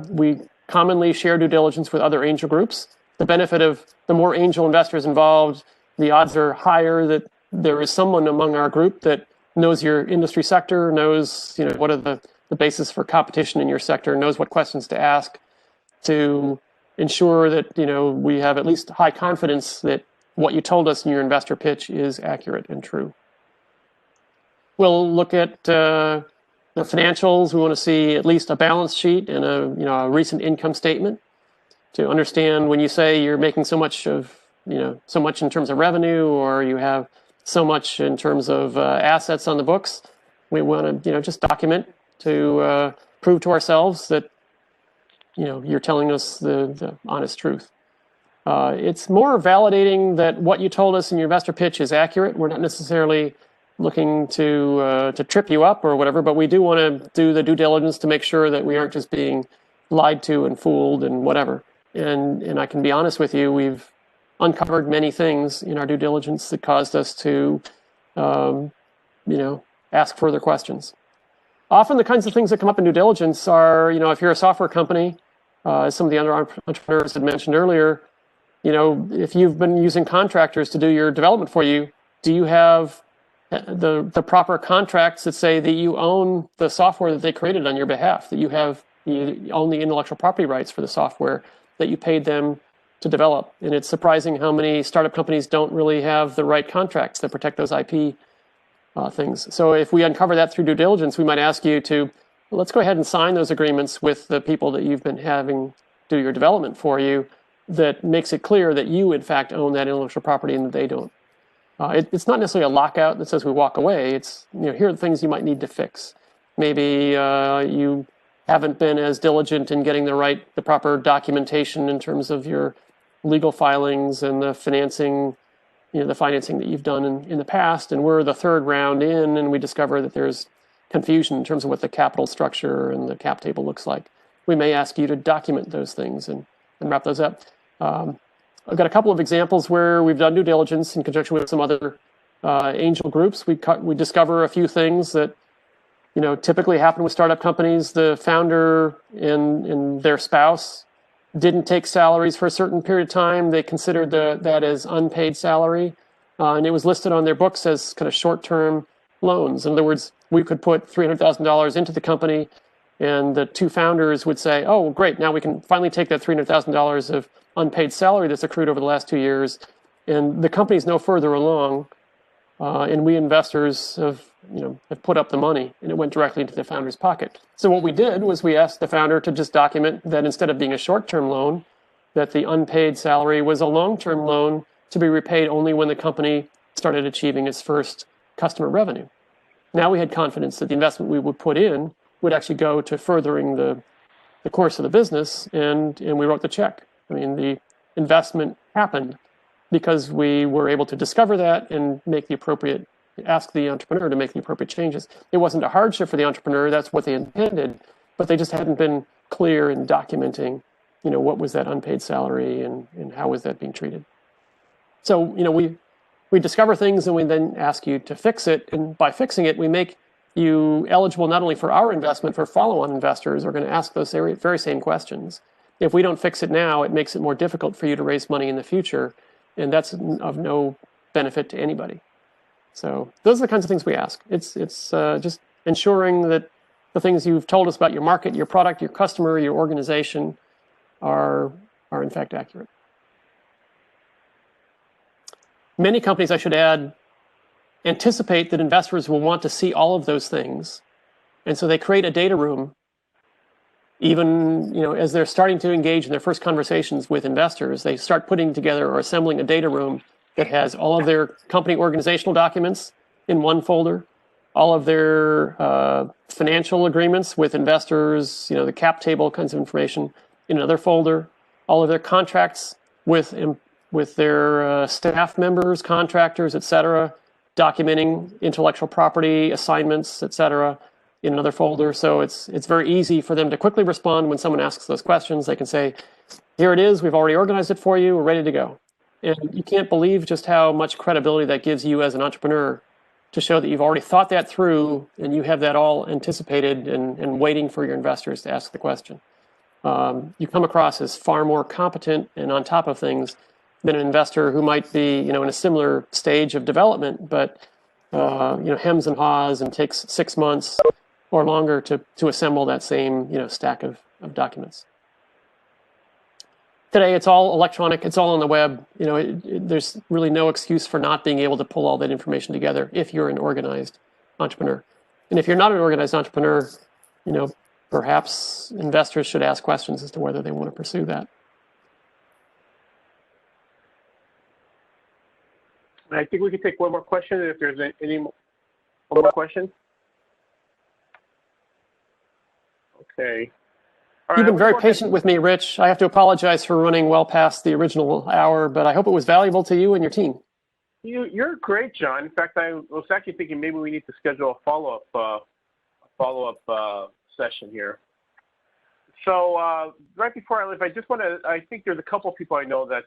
[SPEAKER 3] we commonly share due diligence with other angel groups. The benefit of the more angel investors involved, the odds are higher that there is someone among our group that knows your industry sector, knows what are the basis for competition in your sector, knows what questions to ask to ensure that we have at least high confidence that what you told us in your investor pitch is accurate and true. We'll look at the financials. We want to see at least a balance sheet and a recent income statement to understand when you say you're making so much in terms of revenue, or you have so much in terms of assets on the books. We want to just document to prove to ourselves that you're telling us the honest truth. It's more validating that what you told us in your investor pitch is accurate. We're not necessarily looking to trip you up or whatever, but we do want to do the due diligence to make sure that we aren't just being lied to and fooled and whatever. And I can be honest with you, we've uncovered many things in our due diligence that caused us to, ask further questions. Often the kinds of things that come up in due diligence are, if you're a software company, as some of the other entrepreneurs had mentioned earlier, if you've been using contractors to do your development for you, do you have the proper contracts that say that you own the software that they created on your behalf, that you own the intellectual property rights for the software that you paid them to develop? And it's surprising how many startup companies don't really have the right contracts that protect those IP things. So if we uncover that through due diligence, we might ask you to, let's go ahead and sign those agreements with the people that you've been having do your development for you that makes it clear that you, in fact, own that intellectual property and that they don't. It's not necessarily a lockout that says we walk away. It's, here are the things you might need to fix. Maybe you haven't been as diligent in getting the proper documentation in terms of your legal filings and the financing, the financing that you've done in the past. And we're the third round in, and we discover that there's confusion in terms of what the capital structure and the cap table looks like. We may ask you to document those things and wrap those up. I've got a couple of examples where we've done due diligence in conjunction with some other angel groups, we discover a few things that typically happen with startup companies. The founder and their spouse didn't take salaries for a certain period of time. They considered that as unpaid salary, and it was listed on their books as kind of short-term loans. In other words, we could put $300,000 into the company, and the two founders would say, "Oh, great! Now we can finally take that $300,000 of unpaid salary that's accrued over the last 2 years, and the company's no further along, and we investors have put up the money, and it went directly into the founder's pocket." So what we did was we asked the founder to just document that instead of being a short-term loan, that the unpaid salary was a long-term loan to be repaid only when the company started achieving its first customer revenue. Now we had confidence that the investment we would put in would actually go to furthering the course of the business, and we wrote the check. I mean, the investment happened because we were able to discover that and ask the entrepreneur to make the appropriate changes. It wasn't a hardship for the entrepreneur, that's what they intended, but they just hadn't been clear in documenting, what was that unpaid salary and how was that being treated. So, we discover things and we then ask you to fix it. And by fixing it, we make you eligible not only for our investment, for follow-on investors are going to ask those very same questions. If we don't fix it now, it makes it more difficult for you to raise money in the future. And that's of no benefit to anybody. So those are the kinds of things we ask. It's just ensuring that the things you've told us about your market, your product, your customer, your organization are in fact accurate. Many companies, I should add, anticipate that investors will want to see all of those things. And so they create a data room, even as they're starting to engage in their first conversations with investors. They start putting together or assembling a data room that has all of their company organizational documents in one folder, all of their financial agreements with investors, the cap table kinds of information in another folder, all of their contracts with their staff members, contractors, et cetera, documenting intellectual property, assignments, et cetera, in another folder. So it's very easy for them to quickly respond when someone asks those questions. They can say, "Here it is, we've already organized it for you, we're ready to go." And you can't believe just how much credibility that gives you as an entrepreneur to show that you've already thought that through and you have that all anticipated and waiting for your investors to ask the question. You come across as far more competent and on top of things than an investor who might be, in a similar stage of development, but hems and haws and takes 6 months or longer to assemble that same, stack of documents. Today, it's all electronic. It's all on the web. There's really no excuse for not being able to pull all that information together if you're an organized entrepreneur. And if you're not an organized entrepreneur, perhaps investors should ask questions as to whether they want to pursue that.
[SPEAKER 2] I think we can take one more question if there's any more questions. Okay. All
[SPEAKER 3] You've
[SPEAKER 2] right,
[SPEAKER 3] been very patient with me, Rich. I have to apologize for running well past the original hour, but I hope it was valuable to you and your team.
[SPEAKER 2] You're great, John. In fact, I was actually thinking maybe we need to schedule a follow-up session here. So right before I leave, I think there's a couple of people I know that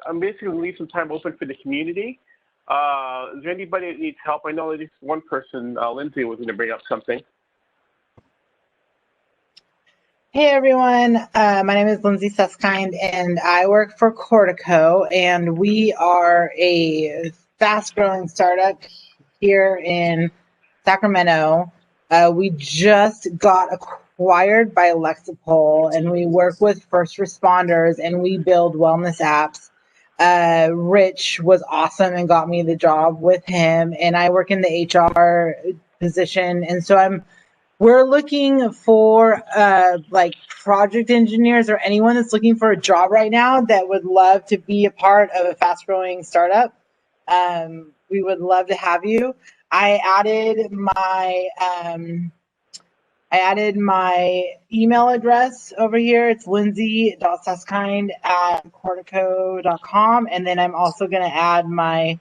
[SPEAKER 2] I'm basically going to leave some time open for the community. Is there anybody that needs help? I know at least one person, Lindsay, was going to bring up something.
[SPEAKER 9] Hey everyone, my name is Lindsay Suskind and I work for Cortico, and we are a fast-growing startup here in Sacramento. We just got acquired by Lexipol, and we work with first responders and we build wellness apps. Rich was awesome and got me the job with him, and I work in the HR position, and so we're looking for like project engineers or anyone that's looking for a job right now that would love to be a part of a fast-growing startup. We would love to have you. I added my email address over here. It's lindsay.suskind@cortico.com, and then I'm also going to add my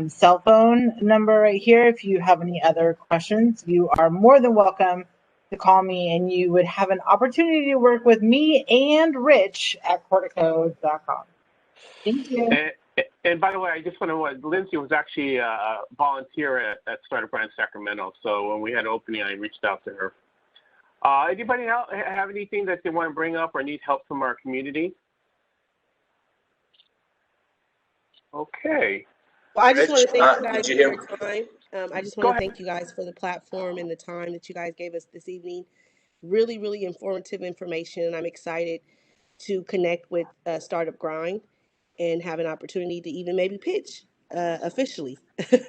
[SPEAKER 9] cell phone number right here. If you have any other questions, you are more than welcome to call me, and you would have an opportunity to work with me and Rich at Cortico.com. Thank you.
[SPEAKER 2] And by the way, I just want to, Lindsay was actually a volunteer at Startup Grind Sacramento. So when we had an opening, I reached out to her. Anybody else have anything that they want to bring up or need help from our community? Okay.
[SPEAKER 5] Well, I just want to thank you
[SPEAKER 10] Did
[SPEAKER 5] guys
[SPEAKER 10] you
[SPEAKER 5] for
[SPEAKER 10] hear?
[SPEAKER 5] your time. I just
[SPEAKER 2] Go
[SPEAKER 5] want to
[SPEAKER 2] ahead.
[SPEAKER 5] thank you guys for the platform and the time that you guys gave us this evening. Really, really informative information. I'm excited to connect with Startup Grind and have an opportunity to even maybe pitch officially.
[SPEAKER 2] That's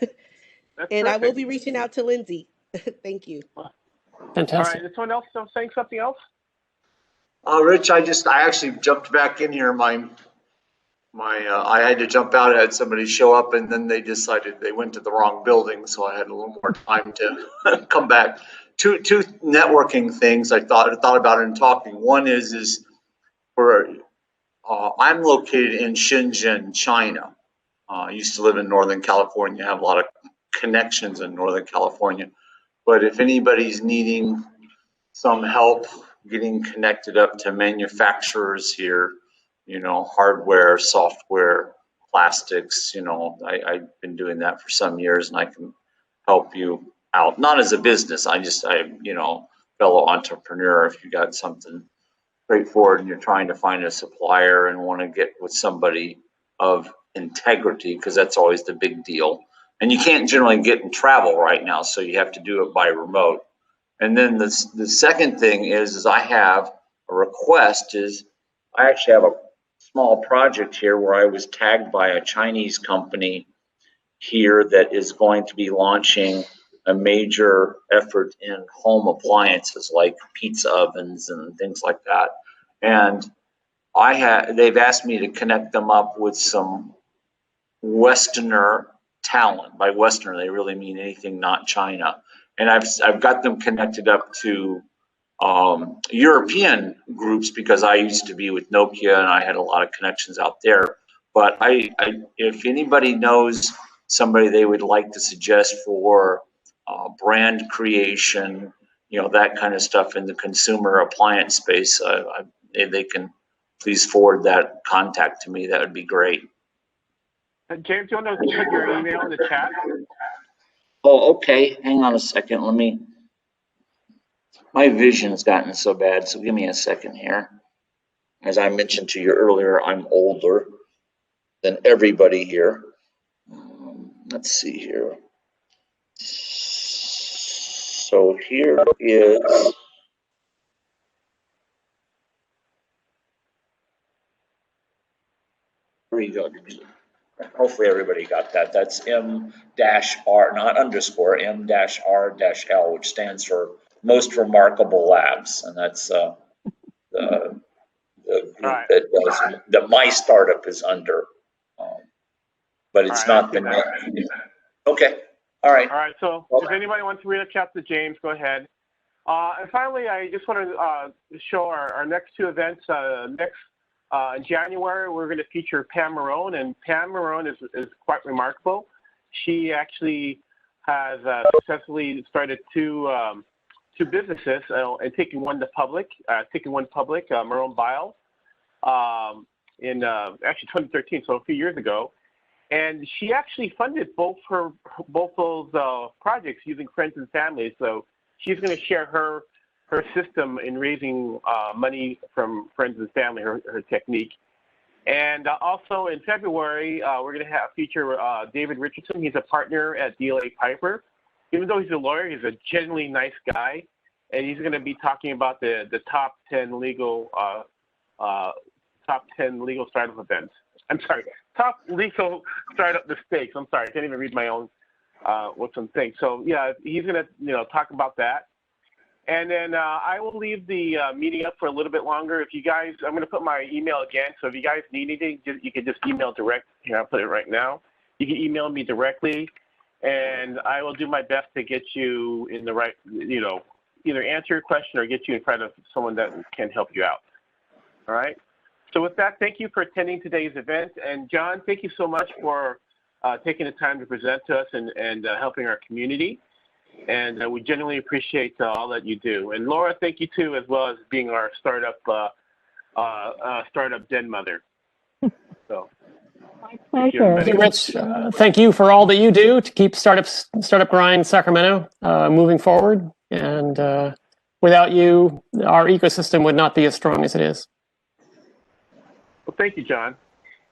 [SPEAKER 5] And I will
[SPEAKER 2] perfect.
[SPEAKER 5] be reaching out to Lindsay. Thank you.
[SPEAKER 2] All
[SPEAKER 3] Fantastic.
[SPEAKER 2] right. Is someone else saying something else?
[SPEAKER 10] Rich, I actually jumped back in here. I had to jump out. I had somebody show up, and then they decided they went to the wrong building, so I had a little more time to come back. Two networking things I thought about in talking. One is where I'm located in Shenzhen, China. I used to live in Northern California. I have a lot of connections in Northern California. But if anybody's needing some help getting connected up to manufacturers here, hardware, software, plastics, I've been doing that for some years, and I can help you out. Not as a business, fellow entrepreneur, if you got something straightforward and you're trying to find a supplier and want to get with somebody of integrity, because that's always the big deal. And you can't generally get in travel right now, so you have to do it by remote. And then the second thing is I have a request. I actually have a small project here where I was tagged by a Chinese company here that is going to be launching a major effort in home appliances like pizza ovens and things like that. And they've asked me to connect them up with some Westerner talent. By Westerner, they really mean anything not China. And I've got them connected up to European groups because I used to be with Nokia and I had a lot of connections out there. But if anybody knows somebody they would like to suggest for brand creation, that kind of stuff in the consumer appliance space, if they can please forward that contact to me, that would be great.
[SPEAKER 2] James, do you want to put your email in the chat?
[SPEAKER 10] Oh, okay. Hang on a second. My vision's gotten so bad, so give me a second here. As I mentioned to you earlier, I'm older than everybody here. Let's see here. So here is. Here you go. Hopefully everybody got that. That's M-R, not underscore, M-R-L, which stands for Most Remarkable Labs. And that's the group
[SPEAKER 2] Right.
[SPEAKER 10] that my startup is under. But it's not the net. Okay. All right.
[SPEAKER 2] All right. So if anybody wants to reach out to James, go ahead. And finally, I just want to show our next two events. In January, we're going to feature Pam Marone, and Pam Marone is quite remarkable. She actually has successfully started two businesses and taking one public, Marone Bio, in actually 2013, so a few years ago. And she actually funded both those projects using friends and family. So she's going to share her system in raising money from friends and family, her technique. And also in February, we're going to feature David Richardson. He's a partner at DLA Piper. Even though he's a lawyer, he's a genuinely nice guy. And he's going to be talking about the top 10 legal startup events. I'm sorry, top legal startup mistakes. I'm sorry, I can't even read my own what's on thing. So yeah, he's going to talk about that. And then I will leave the meeting up for a little bit longer. If you guys, I'm going to put my email again. So if you guys need anything, you can just email direct. Here, I'll put it right now. You can email me directly, and I will do my best to get you in the right, either answer your question or get you in front of someone that can help you out. All right. So with that, thank you for attending today's event. And John, thank you so much for taking the time to present to us and helping our community. And we genuinely appreciate all that you do. And Laura, thank you too, as well as being our startup den mother. So,
[SPEAKER 6] My pleasure.
[SPEAKER 3] Hey, Rich, thank you for all that you do to keep Startup Grind Sacramento moving forward. And without you, our ecosystem would not be as strong as it is.
[SPEAKER 2] Well, thank you, John.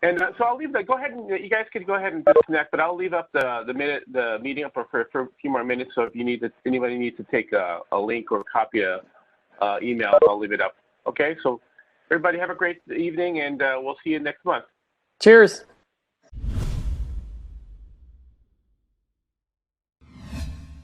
[SPEAKER 2] And so I'll leave that. Go ahead and you guys can go ahead and disconnect, but I'll leave up the meeting up for a few more minutes. So if anybody needs to take a link or copy a email, I'll leave it up. Okay. So everybody have a great evening, and we'll see you next month.
[SPEAKER 3] Cheers.